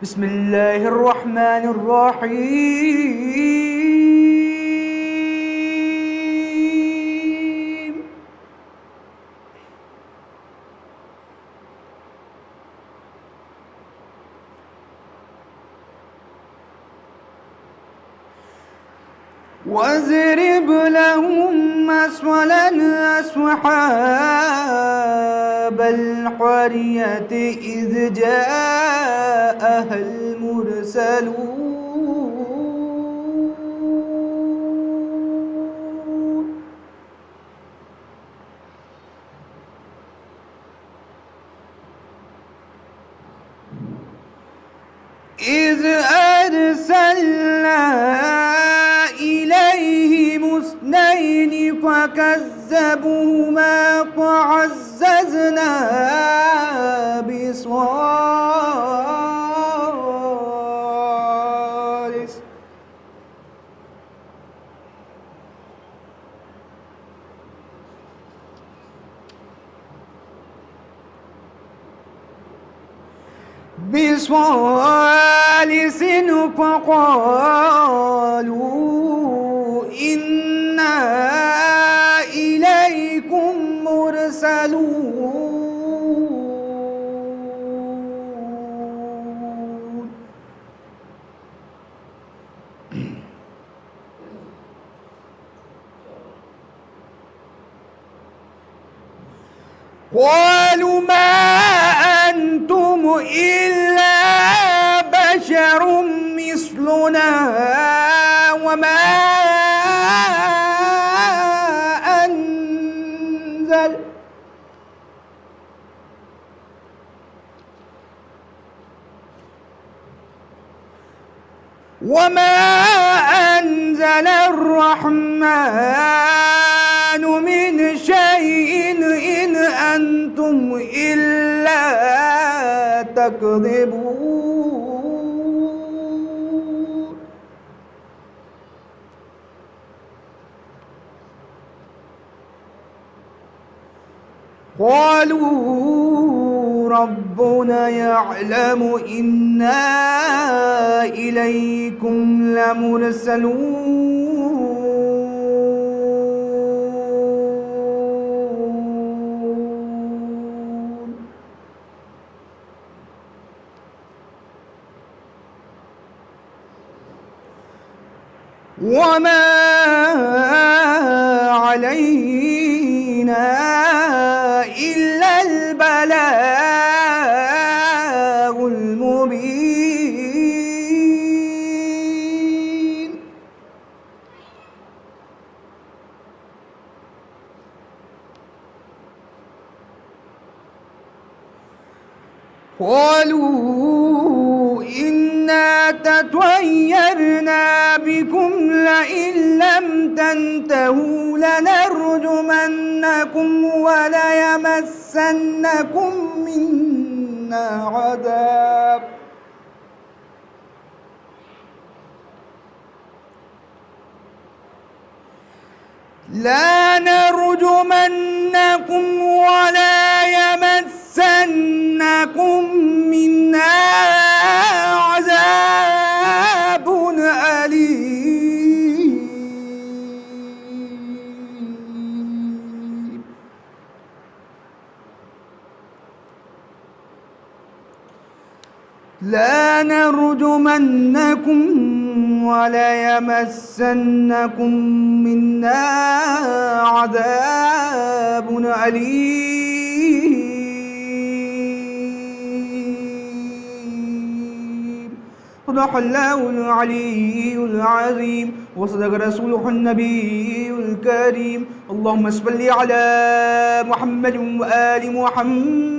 بسم الله الرحمن الرحيم. واضرب لهم مثلا أصحاب القرية إذ جاءها المرسلون إذ أرسلنا إليهم اثنين فكذبوهما فعززنا بثالث فقالوا إنا إليكم مرسلون قالوا ما أنتم إلا بشر مثلنا وما أنزل الرحمن من شيء إن أنتم إلا تكذبون قالوا ربنا يعلم إنا إليكم لمرسلون وما علينا إلا البلاغ المبين قالوا إنا تطيرنا بكم لئن لم تنتهوا لنرجمنكم وليمسنكم منا عذاب لا نرجمنكم ولا يمسنكم منا عذاب أليم لا نرجمنكم ولا يمسنكم منا عذاب أليم. صدق الله العلي العظيم وصدق رسوله النبي الكريم. اللهم صل على محمد وآل محمد.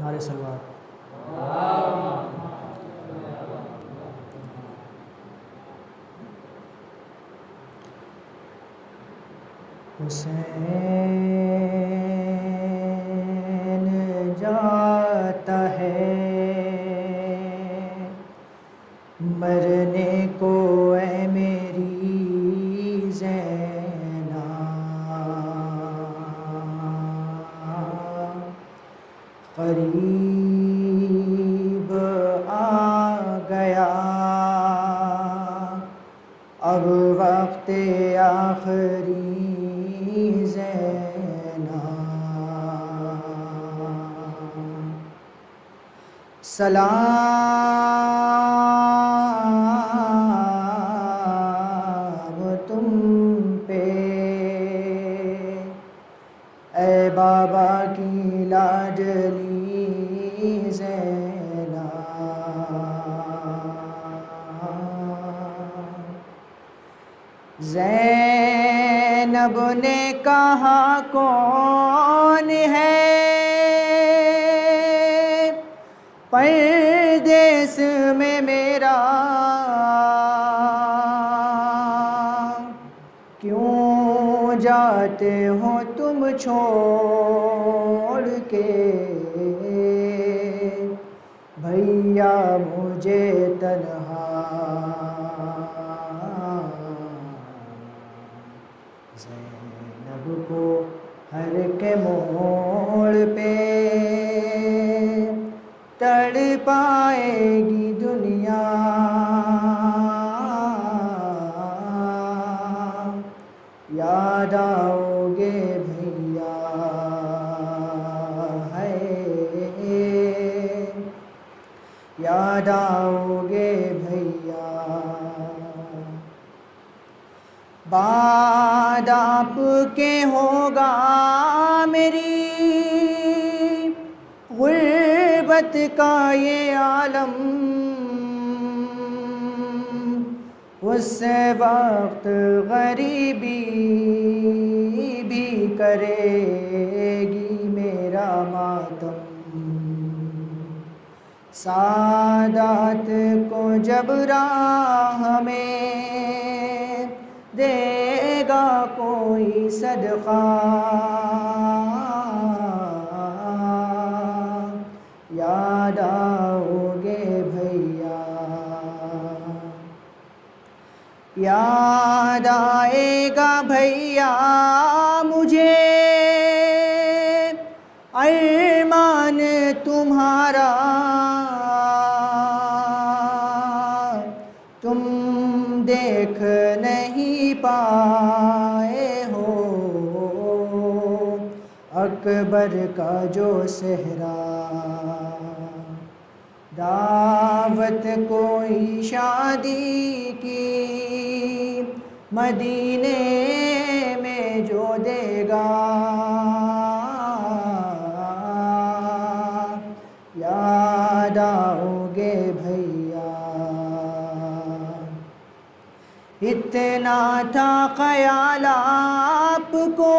نعرہ سلوات۔ حسین جاتا ہے مرنے کو اے میری زینب، قریب آ گیا اب وقت آخری زینب، سلام تم پہ اے بابا کی لاڈلی زینب، زینب نے کہا کون ہے پردیس میں میرا، کیوں جاتے ہو تم چھوڑ کے بھیا مجھے تنہا، زینب کو ہر کے موڑ پہ تڑپائے گی دنیا، یاد آؤ گے بھیا ہے، یاد آؤ گے بھیا، بعد آپ کے ہوگا میری غربت کا یہ عالم، اس وقت غریبی بھی کرے گی میرا ماتم، سادات کو جب راہ میں دے گا کوئی صدقہ، یاد آؤ گے بھیا، یاد آئے گا بھیا مجھے ارمان تمہارا، تم دیکھ نہیں پائے ہو اکبر کا جو صحرا، دعوت کوئی شادی کی مدینے میں جو دے گا، یاد آؤ گے بھیا، اتنا تھا خیال آپ کو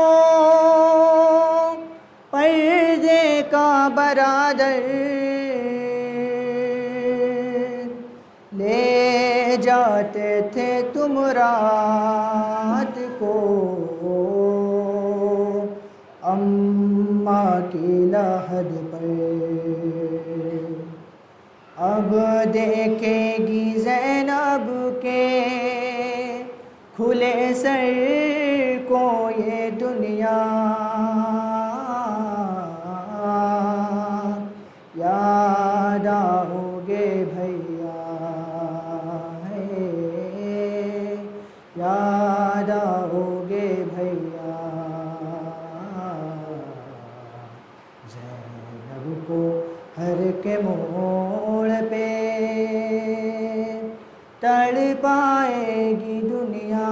پردے کا برادر، لے جاتے تھے تم رات کو اماں کی لحد پر، اب دیکھے گی زینب کے کھلے سر کو یہ دنیا، یاد آؤ گے بھیا ہے، یاد آؤ گے بھیا، زینب کو ہر کے موڑ پہ تڑپائے گی دنیا،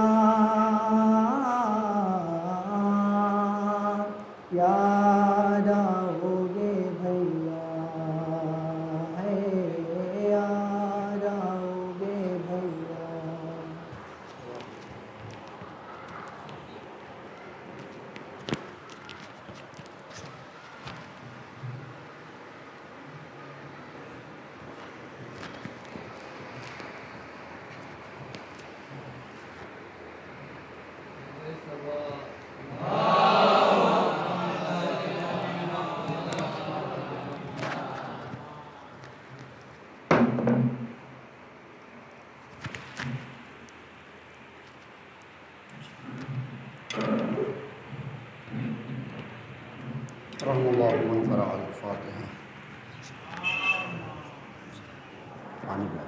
یاد آؤ گے بھیا ہے، یاد آؤ گے بھیا۔ رحم اللہ من قرأ الفاتحہ. پانی پلا.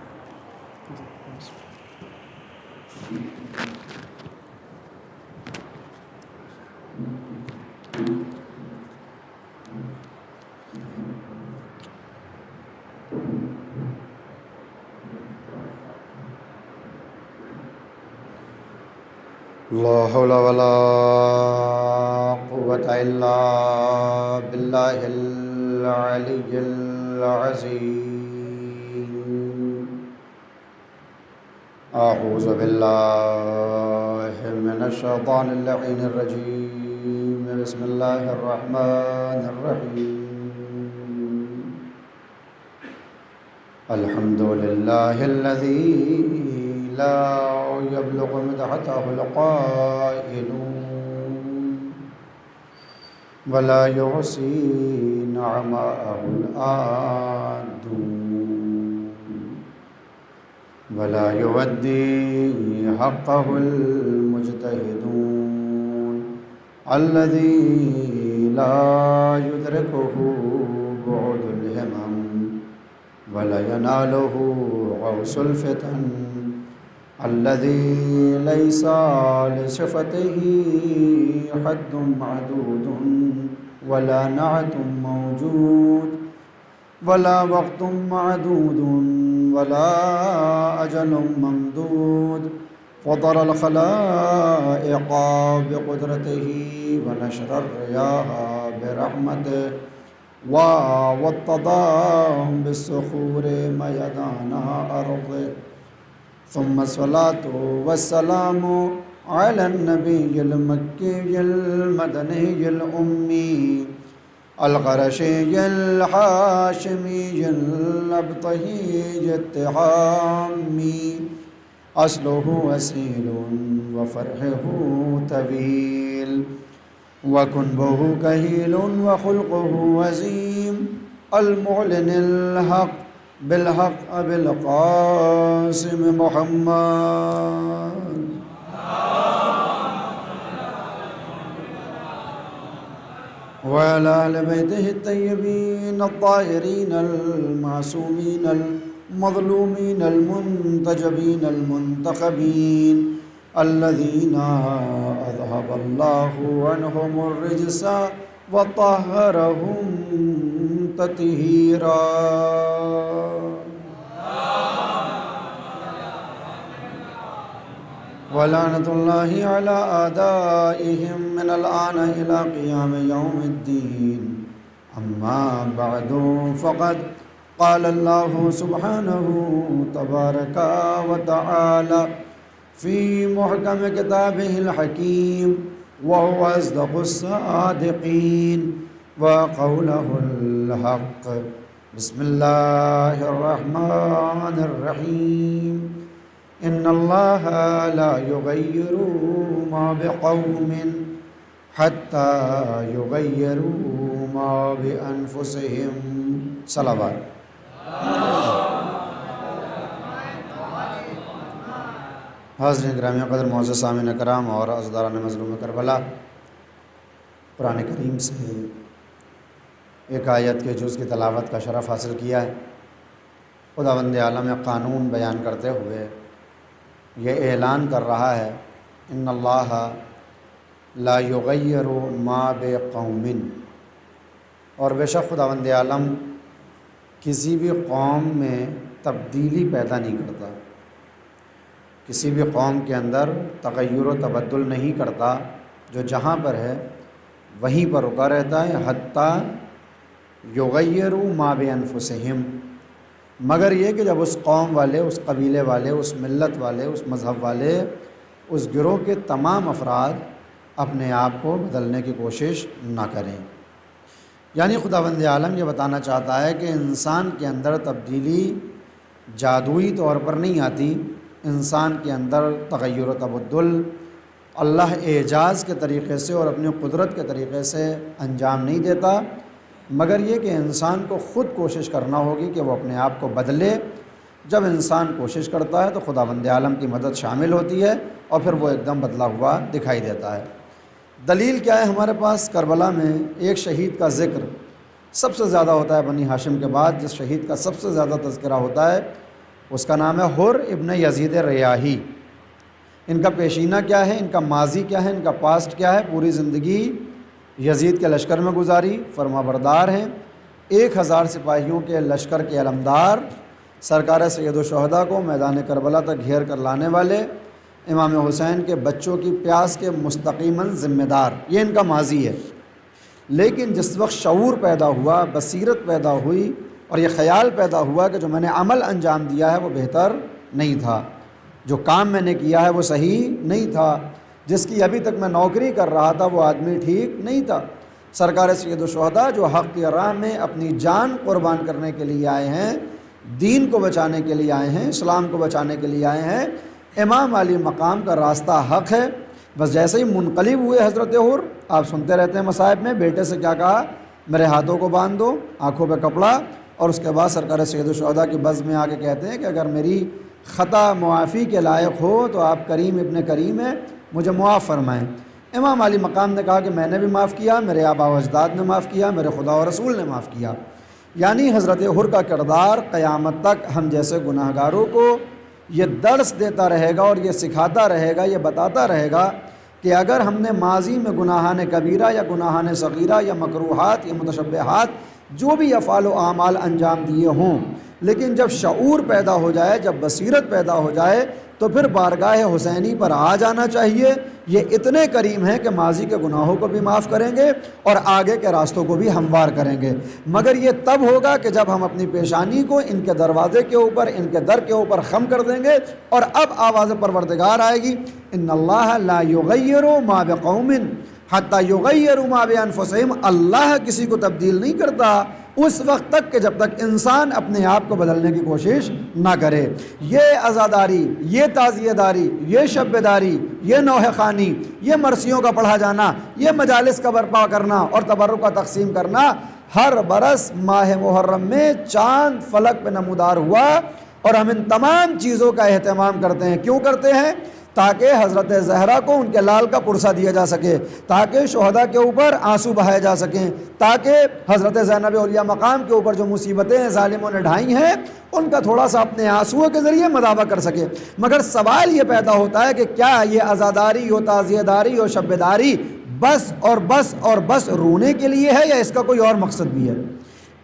لا حول ولا قوة إلا بالله العلي العظيم. أعوذ بالله من الشيطان اللعين الرجيم. بسم الله الرحمن الرحيم. الحمد لله الذي لا يبلغ مدحته القائلون ولا يحصي نعماءه الآدون ولا يودي حقه المجتهدون الذي لا يدركه بعد الهمم ولا يناله غوص الفتن الذي ليس لصفته حد معدود ولا نعت موجود ولا وقت معدود ولا أجل ممدود. فطر الخلائق بقدرته ونشر الرياح برحمته ووطدهم بالصخور ميدان أرضه. ثم الصلاة والسلام على النبي المكي المدني الأمي القرشي الحاشمي الأبطحي التحامي أصله أسيل وفرحه طويل وكنبه كهيل وخلقه وزيم. المعلن الحق بالحق أبي القاسم محمد وعلى أهل بيته الطيبين الطاهرين المعصومين المظلومين المنتجبين المنتخبين الذين أذهب الله عنهم الرجس وطهرهم تطهيرا. ولعنة الله على أعدائهم من الآن إلى قيام يوم الدين. أما بعد فقد قال الله سبحانه تبارك وتعالى في محكم كتابه الحكيم وهو أصدق الصادقين وقوله الحق. بسم الله الرحمن الرحيم. إن الله لا يغير ما بقوم حتى يغيروا ما بأنفسهم. صلوات. حاضرین گرامی قدر معزز سامعین کرام اور عزیزان مظلوم کربلا، قرآن کریم سے ایک آیت کے جز کی تلاوت کا شرف حاصل کیا ہے. خداوند عالم قانون بیان کرتے ہوئے یہ اعلان کر رہا ہے ان اللہ لا یغیر ما بقوم، اور بے شک خداوند عالم کسی بھی قوم میں تبدیلی پیدا نہیں کرتا، کسی بھی قوم کے اندر تغیر و تبدل نہیں کرتا، جو جہاں پر ہے وہیں پر رکا رہتا ہے حتیٰ یغیروا ما بانفسہم، مگر یہ کہ جب اس قوم والے، اس قبیلے والے، اس ملت والے، اس مذہب والے، اس گروہ کے تمام افراد اپنے آپ کو بدلنے کی کوشش نہ کریں. یعنی خداوند عالم یہ بتانا چاہتا ہے کہ انسان کے اندر تبدیلی جادوئی طور پر نہیں آتی، انسان کے اندر تغیر و تبدل اللہ اعجاز کے طریقے سے اور اپنی قدرت کے طریقے سے انجام نہیں دیتا، مگر یہ کہ انسان کو خود کوشش کرنا ہوگی کہ وہ اپنے آپ کو بدلے. جب انسان کوشش کرتا ہے تو خداوند عالم کی مدد شامل ہوتی ہے اور پھر وہ ایک دم بدلا ہوا دکھائی دیتا ہے. دلیل کیا ہے ہمارے پاس؟ کربلا میں ایک شہید کا ذکر سب سے زیادہ ہوتا ہے بنی ہاشم کے بعد. جس شہید کا سب سے زیادہ تذکرہ ہوتا ہے اس کا نام ہے حر ابن یزید ریاحی. ان کا پیشینہ کیا ہے، ان کا ماضی کیا ہے، ان کا پاسٹ کیا ہے؟ پوری زندگی یزید کے لشکر میں گزاری، فرما بردار ہیں، 1000 سپاہیوں کے لشکر کے علمدار، سرکار سید الشہداء کو میدان کربلا تک گھیر کر لانے والے، امام حسین کے بچوں کی پیاس کے مستقیماً ذمہ دار. یہ ان کا ماضی ہے. لیکن جس وقت شعور پیدا ہوا، بصیرت پیدا ہوئی اور یہ خیال پیدا ہوا کہ جو میں نے عمل انجام دیا ہے وہ بہتر نہیں تھا، جو کام میں نے کیا ہے وہ صحیح نہیں تھا، جس کی ابھی تک میں نوکری کر رہا تھا وہ آدمی ٹھیک نہیں تھا. سرکار سید الشہداء جو حق کی راہ میں اپنی جان قربان کرنے کے لیے آئے ہیں، دین کو بچانے کے لیے آئے ہیں، اسلام کو بچانے کے لیے آئے ہیں، امام علی مقام کا راستہ حق ہے. بس جیسے ہی منقلب ہوئے حضرت حر، آپ سنتے رہتے ہیں مصائب میں، بیٹے سے کیا کہا؟ میرے ہاتھوں کو باندھ دو، آنکھوں پہ کپڑا. اور اس کے بعد سرکار سید الشہداء کی بز میں آ کے کہتے ہیں کہ اگر میری خطا معافی کے لائق ہو تو آپ کریم ابن کریم ہیں، مجھے معاف فرمائیں. امام علی مقام نے کہا کہ میں نے بھی معاف کیا، میرے آبا و اجداد نے معاف کیا، میرے خدا و رسول نے معاف کیا. یعنی حضرت حر کا کردار قیامت تک ہم جیسے گناہ گاروں کو یہ درس دیتا رہے گا اور یہ سکھاتا رہے گا، یہ بتاتا رہے گا کہ اگر ہم نے ماضی میں گناہان کبیرہ یا گناہان صغیرہ یا مکروہات یا متشبہات جو بھی افعال و اعمال انجام دیے ہوں، لیکن جب شعور پیدا ہو جائے، جب بصیرت پیدا ہو جائے تو پھر بارگاہ حسینی پر آ جانا چاہیے. یہ اتنے کریم ہیں کہ ماضی کے گناہوں کو بھی معاف کریں گے اور آگے کے راستوں کو بھی ہموار کریں گے. مگر یہ تب ہوگا کہ جب ہم اپنی پیشانی کو ان کے دروازے کے اوپر، ان کے در کے اوپر خم کر دیں گے اور اب آواز پروردگار آئے گی، ان اللہ لا یغیر ما بقوم حتی یغیروا ما بانفسہم. اللہ کسی کو تبدیل نہیں کرتا اس وقت تک کہ جب تک انسان اپنے آپ کو بدلنے کی کوشش نہ کرے. یہ عزاداری، یہ تعزیہ داری، یہ شب داری، یہ نوحہ خوانی، یہ مرثیوں کا پڑھا جانا، یہ مجالس کا برپا کرنا اور تبرک کا تقسیم کرنا ہر برس ماہ محرم میں چاند فلک پہ نمودار ہوا. اور ہم ان تمام چیزوں کا اہتمام کرتے ہیں. کیوں کرتے ہیں؟ تاکہ حضرت زہرا کو ان کے لال کا پرسہ دیا جا سکے، تاکہ شہداء کے اوپر آنسو بہائے جا سکیں، تاکہ حضرت زینب اولیاء مقام کے اوپر جو مصیبتیں ظالموں نے ڈھائی ہیں ان کا تھوڑا سا اپنے آنسوؤں کے ذریعے مداوع کر سکے. مگر سوال یہ پیدا ہوتا ہے کہ کیا یہ عزاداری و تعزیہ داری و شب داری بس اور بس اور بس رونے کے لیے ہے یا اس کا کوئی اور مقصد بھی ہے؟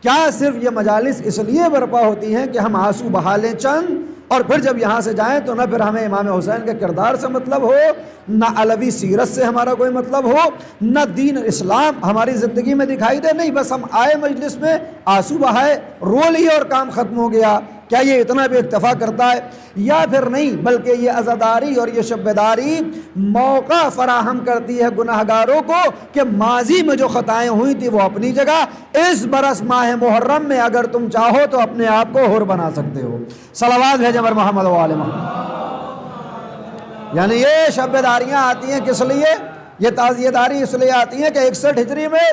کیا صرف یہ مجالس اس لیے برپا ہوتی ہیں کہ ہم آنسو بہا لیں چند اور پھر جب یہاں سے جائیں تو نہ پھر ہمیں امام حسین کے کردار سے مطلب ہو، نہ علوی سیرت سے ہمارا کوئی مطلب ہو، نہ دین اسلام ہماری زندگی میں دکھائی دے؟ نہیں، بس ہم آئے مجلس میں، آنسو بہائے، رو لیے اور کام ختم ہو گیا. کیا یہ اتنا بھی اکتفا کرتا ہے؟ یا پھر نہیں، بلکہ یہ عزاداری اور یہ شبداری موقع فراہم کرتی ہے گناہ گاروں کو کہ ماضی میں جو خطائیں ہوئی تھی وہ اپنی جگہ، اس برس ماہ محرم میں اگر تم چاہو تو اپنے آپ کو حر بنا سکتے ہو. صلوات بھیجیں بر محمد و آل محمد. یعنی یہ شبداریاں آتی ہیں کس لیے؟ یہ تعزیہ داری اس لیے آتی ہیں کہ 61 ہجری میں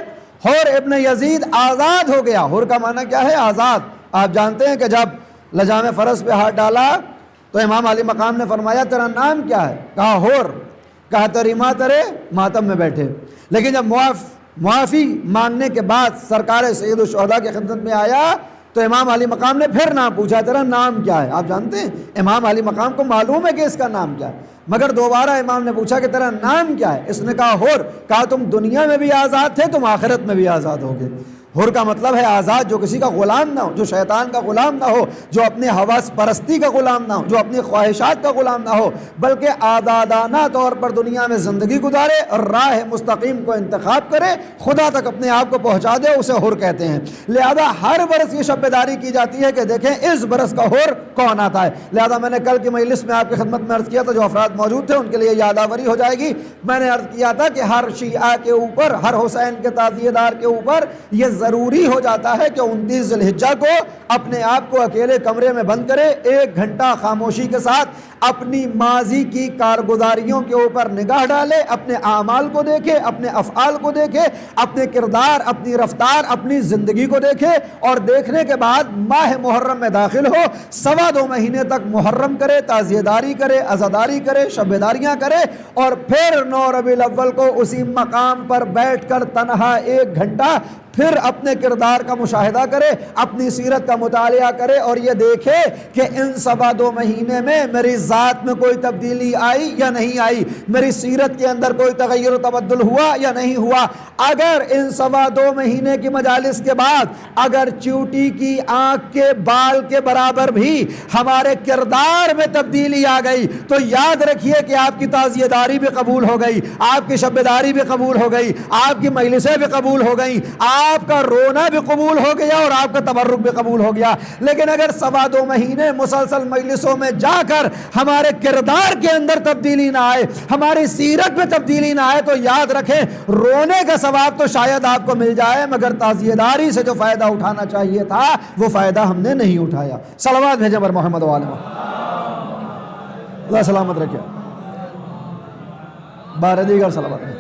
حر ابن یزید آزاد ہو گیا. حر کا معنی کیا ہے؟ آزاد. آپ جانتے ہیں کہ جب لجام فرس پہ ہاتھ ڈالا تو امام علی مقام نے فرمایا تیرا نام کیا ہے؟ کہا حر. کہا تیری ماں تیرے ماتم میں بیٹھے. لیکن جب معافی مانگنے کے بعد سرکار سید الشہداء کی خدمت میں آیا تو امام علی مقام نے پھر نام پوچھا تیرا نام کیا ہے؟ آپ جانتے ہیں امام علی مقام کو معلوم ہے کہ اس کا نام کیا ہے، مگر دوبارہ امام نے پوچھا کہ تیرا نام کیا ہے؟ اس نے کہا حر. کہا تم دنیا میں بھی آزاد تھے، تم آخرت میں بھی آزاد ہوگے. حر کا مطلب ہے آزاد، جو کسی کا غلام نہ ہو، جو شیطان کا غلام نہ ہو، جو اپنے حواس پرستی کا غلام نہ ہو، جو اپنی خواہشات کا غلام نہ ہو، بلکہ آزادانہ طور پر دنیا میں زندگی گزارے اور راہ مستقیم کو انتخاب کرے، خدا تک اپنے آپ کو پہنچا دے، اسے حر کہتے ہیں. لہذا ہر برس یہ شبداری کی جاتی ہے کہ دیکھیں اس برس کا حر کون آتا ہے. لہذا میں نے کل کی مجلس میں آپ کی خدمت میں عرض کیا تھا، جو افراد موجود تھے ان کے لیے یادآوری ہو جائے گی. میں نے عرض کیا تھا کہ ہر شیعہ کے اوپر، ہر حسین کے تعزیہ دار کے اوپر یہ ضروری ہو جاتا ہے کہ 29 ذی الحجہ کو اپنے آپ کو اکیلے کمرے میں بند کرے، 1 گھنٹہ خاموشی کے ساتھ اپنی ماضی کی کارگزاریوں کے اوپر نگاہ ڈالے، اپنے اعمال کو دیکھے، اپنے افعال کو دیکھے، اپنے کردار، اپنی رفتار، اپنی زندگی کو دیکھے، اور دیکھنے کے بعد ماہ محرم میں داخل ہو، 2.25 مہینے تک محرم کرے، تعزیہ داری کرے، عزاداری کرے، شبیداریاں کرے، اور پھر 9 ربیع الاول کو اسی مقام پر بیٹھ کر تنہا 1 گھنٹہ پھر اپنے کردار کا مشاہدہ کرے، اپنی سیرت کا مطالعہ کرے، اور یہ دیکھے کہ ان 2.25 مہینے میں میری ذات میں کوئی تبدیلی آئی یا نہیں آئی، میری سیرت کے اندر کوئی تغیر و تبدل ہوا یا نہیں ہوا۔ اگر ان 2.25 مہینے کی مجالس کے بعد اگر چیوٹی کی آنکھ کے بال کے برابر بھی ہمارے کردار میں تبدیلی آ گئی تو یاد رکھیے کہ آپ کی تعزیہ داری بھی قبول ہو گئی، آپ کی شبیداری بھی قبول ہو گئی، آپ کی مجلسیں بھی قبول ہو گئیں، آپ کا رونا بھی قبول ہو گیا اور آپ کا تبرک بھی قبول ہو گیا۔ لیکن اگر 2.25 مہینے مسلسل مجلسوں میں جا کر ہمارے کردار کے اندر تبدیلی نہ آئے، ہماری سیرت میں تبدیلی نہ آئے، تو یاد رکھیں رونے کا ثواب تو شاید آپ کو مل جائے، مگر تعزیہ داری سے جو فائدہ اٹھانا چاہیے تھا وہ فائدہ ہم نے نہیں اٹھایا۔ صلوات بھیجیں پر محمد و آل محمد۔ اللہ سلامت رکھے، بار دیگر صلوات رکھے۔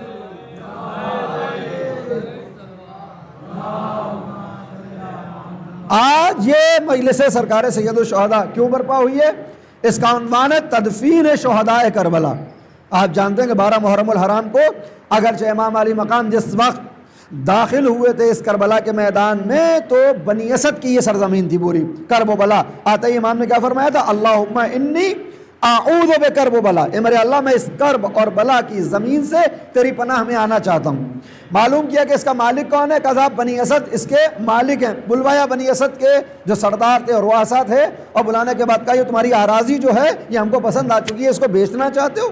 آج یہ مجلس سرکار سید الشہداء کیوں برپا ہوئی ہے؟ اس کا عنوان ہے تدفین شہداء کربلا۔ آپ جانتے ہیں کہ 12 محرم الحرام کو اگرچہ امام علی مقام جس وقت داخل ہوئے تھے اس کربلا کے میدان میں تو بنی اسد کی یہ سرزمین تھی پوری، کرب و بلا۔ آتے ہی امام نے کیا فرمایا تھا؟ اللہم انی اعوذ بکرب و بلا، اے میرے اللہ میں اس کرب اور بلا کی زمین سے تیری پناہ میں آنا چاہتا ہوں۔ معلوم کیا کہ اس کا مالک کون ہے؟ کہا بنی اسد اس کے مالک ہیں۔ بلوایا بنی اسد کے جو سردار تھے اور رؤسا تھے، اور بلانے کے بعد کہا یہ تمہاری اراضی جو ہے یہ ہم کو پسند آ چکی ہے، اس کو بیچنا چاہتے ہو؟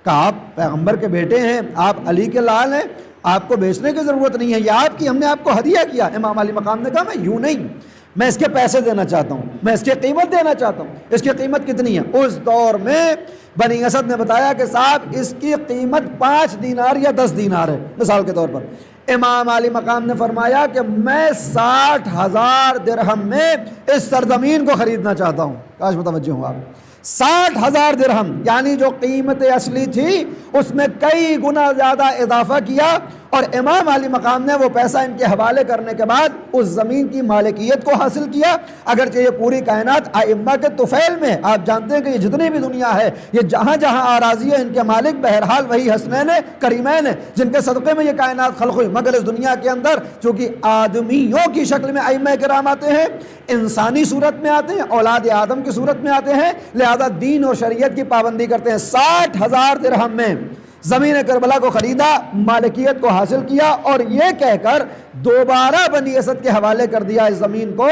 کہا آپ پیغمبر کے بیٹے ہیں، آپ علی کے لال ہیں، آپ کو بیچنے کی ضرورت نہیں ہے، یہ آپ کی، ہم نے آپ کو ہدیہ کیا۔ امام علی مقام نے کہا میں یوں نہیں، میں اس کے پیسے دینا چاہتا ہوں، میں اس کی قیمت دینا چاہتا ہوں۔ اس کی قیمت کتنی ہے؟ اس دور میں بنی اسد نے بتایا کہ صاحب اس کی قیمت 5 دینار یا 10 دینار ہے مثال کے طور پر۔ امام علی مقام نے فرمایا کہ میں 60,000 درہم میں اس سرزمین کو خریدنا چاہتا ہوں۔ کاش متوجہ ہوں آپ، 60,000 درہم یعنی جو قیمت اصلی تھی اس میں کئی گنا زیادہ اضافہ کیا، اور امام علی مقام نے وہ پیسہ ان کے حوالے کرنے کے بعد اس زمین کی مالکیت کو حاصل کیا۔ اگرچہ یہ پوری کائنات ائمہ کے طفیل میں، آپ جانتے ہیں کہ یہ جتنی بھی دنیا ہے یہ جہاں جہاں آراضی ہے ان کے مالک بہرحال وہی حسنین کریمین ہیں جن کے صدقے میں یہ کائنات خلق ہوئی، مگر اس دنیا کے اندر چونکہ آدمیوں کی شکل میں ائمہ کرام آتے ہیں، انسانی صورت میں آتے ہیں، اولاد آدم کی صورت میں آتے ہیں، لہذا دین اور شریعت کی پابندی کرتے ہیں۔ 60,000 درہم میں زمین کربلا کو خریدا، مالکیت کو حاصل کیا، اور یہ کہہ کر دوبارہ بنی اسد کے حوالے کر دیا اس زمین کو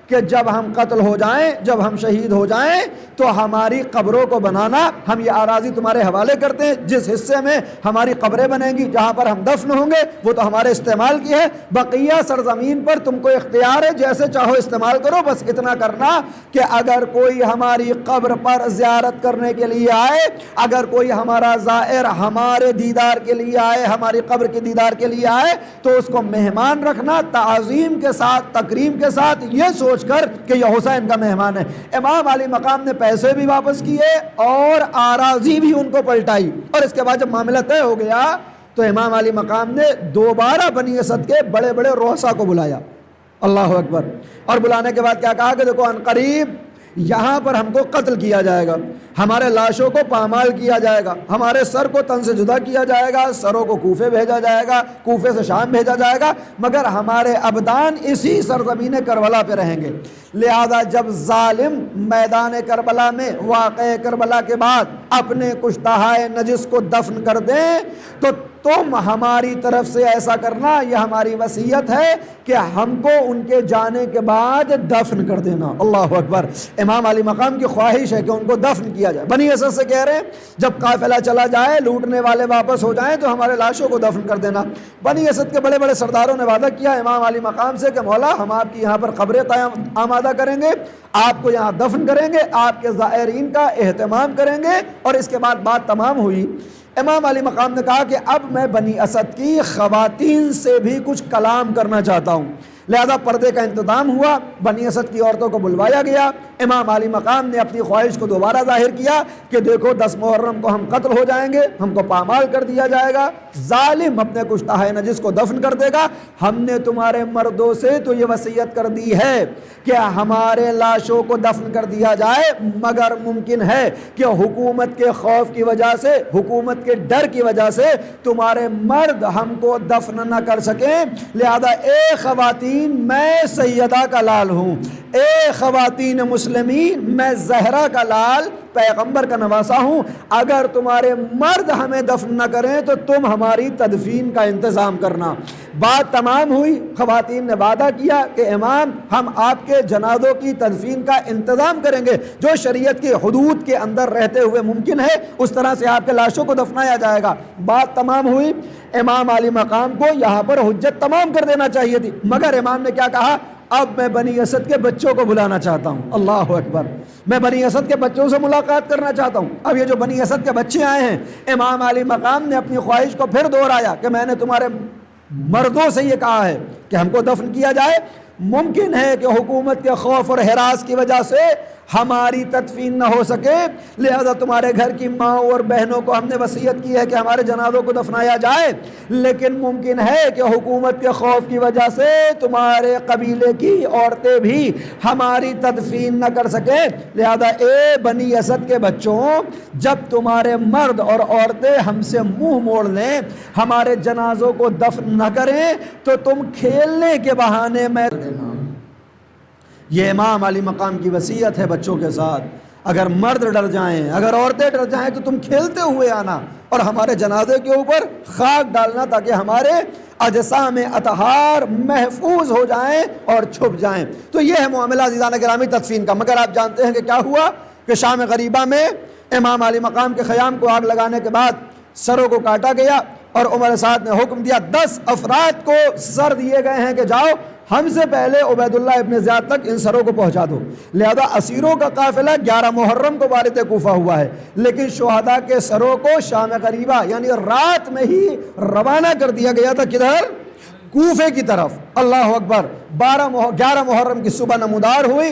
کہ جب ہم قتل ہو جائیں، جب ہم شہید ہو جائیں تو ہماری قبروں کو بنانا، ہم یہ اراضی تمہارے حوالے کرتے ہیں، جس حصے میں ہماری قبریں بنیں گی، جہاں پر ہم دفن ہوں گے وہ تو ہمارے استعمال کی ہے، بقیہ سرزمین پر تم کو اختیار ہے، جیسے چاہو استعمال کرو، بس اتنا کرنا کہ اگر کوئی ہماری قبر پر زیارت کرنے کے لیے آئے، اگر کوئی ہمارا زائر ہمارے دیدار کے لیے آئے، ہماری قبر کے دیدار کے لیے آئے تو اس کو مہمان رکھنا، تعظیم کے ساتھ، تکریم کے ساتھ، یہ سوچ کر کہ یہ حسین کا مہمان ہے۔ امام علی مقام نے پیسے بھی واپس کیے اور آراضی بھی ان کو پلٹائی، اور اس کے بعد جب معاملہ طے ہو گیا تو امام علی مقام نے دوبارہ بنی اسد کے بڑے بڑے رؤسا کو بلایا، اللہ اکبر، اور بلانے کے بعد کیا کہا کہ دیکھو عنقریب یہاں پر ہم کو قتل کیا جائے گا، ہمارے لاشوں کو پامال کیا جائے گا، ہمارے سر کو تن سے جدا کیا جائے گا، سروں کو کوفے بھیجا جائے گا، کوفے سے شام بھیجا جائے گا، مگر ہمارے ابدان اسی سرزمین کربلا پہ رہیں گے۔ لہذا جب ظالم میدان کربلا میں واقع کربلا کے بعد اپنے کشتہائے نجس کو دفن کر دیں تو تم ہماری طرف سے ایسا کرنا، یہ ہماری وصیت ہے کہ ہم کو ان کے جانے کے بعد دفن کر دینا۔ اللہ اکبر، امام علی مقام کی خواہش ہے کہ ان کو دفن کیا جائے۔ بنی اسد سے کہہ رہے ہیں جب قافلہ چلا جائے، لوٹنے والے واپس ہو جائیں تو ہمارے لاشوں کو دفن کر دینا۔ بنی اسد کے بڑے بڑے سرداروں نے وعدہ کیا امام علی مقام سے کہ مولا ہم آپ کی یہاں پر قبریں آمادہ کریں گے، آپ کو یہاں دفن کریں گے، آپ کے زائرین کا اہتمام کریں گے، اور اس کے بعد بات تمام ہوئی۔ امام علی مقام نے کہا کہ اب میں بنی اسد کی خواتین سے بھی کچھ کلام کرنا چاہتا ہوں، لہذا پردے کا انتظام ہوا، بنی اسد کی عورتوں کو بلوایا گیا، امام علی مقام نے اپنی خواہش کو دوبارہ ظاہر کیا کہ دیکھو 10 محرم کو ہم قتل ہو جائیں گے، ہم کو پامال کر دیا جائے گا، ظالم اپنے کشتہ ہے نجس کو دفن کر دے گا، ہم نے تمہارے مردوں سے تو یہ وصیت کر دی ہے کہ ہمارے لاشوں کو دفن کر دیا جائے، مگر ممکن ہے کہ حکومت کے خوف کی وجہ سے، حکومت کے ڈر کی وجہ سے تمہارے مرد ہم کو دفن نہ کر سکیں، لہذا اے خواتین میں سیدہ کا لال ہوں، اے خواتین مسلمین میں زہرا کا لال پیغمبر کا نواسا ہوں، اگر تمہارے مرد ہمیں دفن نہ کریں تو تم ہماری تدفین کا انتظام کرنا۔ بات تمام ہوئی، خواتین نے وعدہ کیا کہ امام ہم آپ کے جنازوں کی تدفین کا انتظام کریں گے، جو شریعت کی حدود کے اندر رہتے ہوئے ممکن ہے اس طرح سے آپ کے لاشوں کو دفنایا جائے گا۔ بات تمام ہوئی، امام علی مقام کو یہاں پر حجت تمام کر دینا چاہیے تھی، مگر امام نے کیا کہا، اب میں بنی اسد کے بچوں کو بلانا چاہتا ہوں۔ اللہ اکبر، میں بنی اسد کے بچوں سے ملاقات کرنا چاہتا ہوں۔ اب یہ جو بنی اسد کے بچے آئے ہیں، امام علی مقام نے اپنی خواہش کو پھر دہرایا کہ میں نے تمہارے مردوں سے یہ کہا ہے کہ ہم کو دفن کیا جائے، ممکن ہے کہ حکومت کے خوف اور ہراس کی وجہ سے ہماری تدفین نہ ہو سکے، لہذا تمہارے گھر کی ماں اور بہنوں کو ہم نے وصیت کی ہے کہ ہمارے جنازوں کو دفنایا جائے، لیکن ممکن ہے کہ حکومت کے خوف کی وجہ سے تمہارے قبیلے کی عورتیں بھی ہماری تدفین نہ کر سکیں، لہذا اے بنی اسد کے بچوں، جب تمہارے مرد اور عورتیں ہم سے منہ موڑ لیں، ہمارے جنازوں کو دفن نہ کریں، تو تم کھیلنے کے بہانے میں دینا۔ یہ امام علی مقام کی وصیت ہے بچوں کے ساتھ، اگر مرد ڈر جائیں، اگر عورتیں ڈر جائیں تو تم کھیلتے ہوئے آنا اور ہمارے جنازے کے اوپر خاک ڈالنا تاکہ ہمارے اجسام اطہار محفوظ ہو جائیں اور چھپ جائیں۔ تو یہ ہے معاملہ عزیزان گرامی تدفین کا۔ مگر آپ جانتے ہیں کہ کیا ہوا کہ شام غریبہ میں امام علی مقام کے خیام کو آگ لگانے کے بعد سروں کو کاٹا گیا اور عمر سعد نے حکم دیا 10 افراد کو سر دیے گئے ہیں کہ جاؤ ہم سے پہلے عبید اللہ ابن زیاد تک ان سروں کو پہنچا دو۔ لہذا اسیروں کا قافلہ 11 محرم کو وارد کوفہ ہوا ہے، لیکن شہداء کے سروں کو شام غریبہ یعنی رات میں ہی روانہ کر دیا گیا تھا، کدھر؟ کوفے کی طرف۔ اللہ اکبر۔ 11 محرم کی صبح نمودار ہوئی،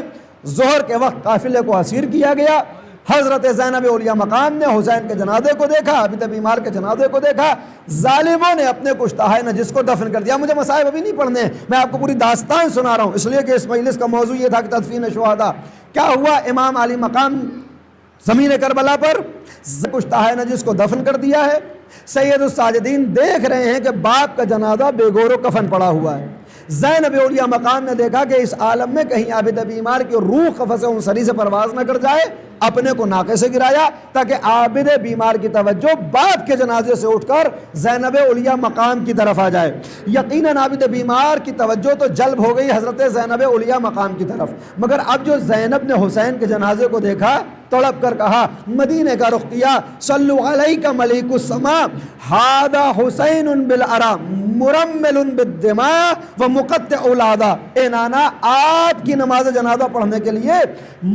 ظہر کے وقت قافلے کو اسیر کیا گیا۔ حضرت زینب اولیاء مقام نے حسین کے جنازے کو دیکھا، ابھی بیمار کے جنازے کو دیکھا، ظالموں نے اپنے کشتہ نجس کو دفن کر دیا۔ مجھے مصائب ابھی نہیں پڑھنے، میں آپ کو پوری داستان سنا رہا ہوں، اس لیے کہ اس مجلس کا موضوع یہ تھا کہ تدفین شہداء۔ کیا ہوا؟ امام علی مقام زمین کربلا پر کشتہ نجس کو دفن کر دیا ہے۔ سید الساجدین دیکھ رہے ہیں کہ باپ کا جنازہ بے گور و کفن پڑا ہوا ہے۔ زینب اولیاء مقام نے دیکھا کہ اس عالم میں کہیں عابد بیمار کی روح قفس انصری سے پرواز نہ کر جائے، اپنے کو ناقے سے گرایا تاکہ عابد بیمار کی توجہ باپ کے جنازے سے اٹھ کر زینب اولیاء مقام کی طرف آ جائے۔ یقیناً عابد بیمار کی توجہ تو جلب ہو گئی حضرت زینب اولیاء مقام کی طرف، مگر اب جو زینب نے حسین کے جنازے کو دیکھا، تڑپ کر کہا، مدینے کا رخ کیا، صلو علیک ملیک السماء ھذا حسین بالعرا مرمل بالدماء ومقطع الاعضاء۔ اے نانا، آپ کی نماز جنازہ پڑھنے کے لیے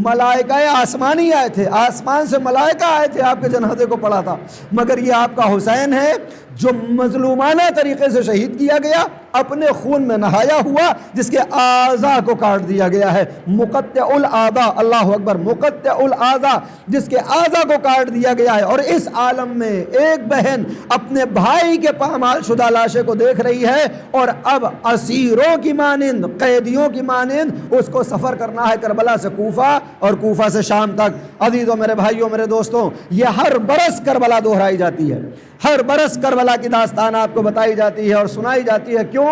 ملائکہ آسمانی آئے تھے، آسمان سے ملائکہ آئے تھے، آپ کے جنازے کو پڑھا تھا، مگر یہ آپ کا حسین ہے جو مظلومانہ طریقے سے شہید کیا گیا، اپنے خون میں نہایا ہوا، جس کے اعضاء کو کاٹ دیا گیا ہے۔ مقطع الاعضاء، اللہ اکبر، مقطع الاعضاء، جس کے اعضاء کو کاٹ دیا گیا ہے۔ اور اس عالم میں ایک بہن اپنے بھائی کے پامال شدہ لاشے کو دیکھ رہی ہے، اور اب اسیروں کی مانند، قیدیوں کی مانند اس کو سفر کرنا ہے کربلا سے کوفہ اور کوفہ سے شام تک۔ عزیزوں، میرے بھائیوں، میرے دوستوں، یہ ہر برس کربلا دہرائی جاتی ہے، ہر برس کربلا کی داستان آپ کو بتائی جاتی ہے اور سنائی جاتی ہے۔ کیوں؟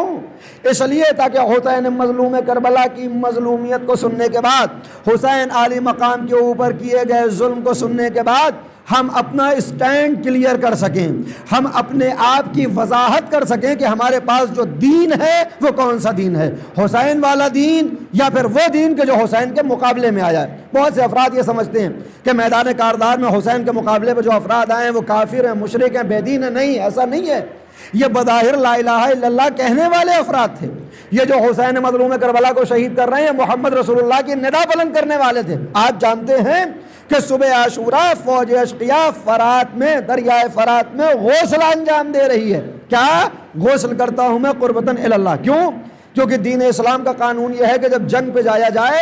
اس لیے تاکہ حسین مظلوم کربلا کی مظلومیت کو سننے کے بعد، حسین علی مقام کے اوپر کیے گئے ظلم کو سننے کے بعد ہم اپنا اسٹینڈ کلیئر کر سکیں، ہم اپنے آپ کی وضاحت کر سکیں کہ ہمارے پاس جو دین ہے وہ کون سا دین ہے، حسین والا دین یا پھر وہ دین کہ جو حسین کے مقابلے میں آیا ہے۔ بہت سے افراد یہ سمجھتے ہیں کہ میدان کاردار میں حسین کے مقابلے میں جو افراد آئے ہیں وہ کافر ہیں، مشرک ہیں، بے دین ہیں۔ نہیں، ایسا نہیں ہے۔ یہ بظاہر لا الہ الا اللہ کہنے والے افراد تھے، یہ جو حسین مظلوم کربلا کو شہید کر رہے ہیں محمد رسول اللہ کی ندا بلند کرنے والے تھے۔ آپ جانتے ہیں کہ صبح عاشوراء فوج اشقیاء فرات میں، دریائے فرات میں غسل انجام دے رہی ہے۔ کیا؟ غسل کرتا ہوں میں قربتاً الی اللہ۔ کیوں؟ کیونکہ دین اسلام کا قانون یہ ہے کہ جب جنگ پہ جایا جائے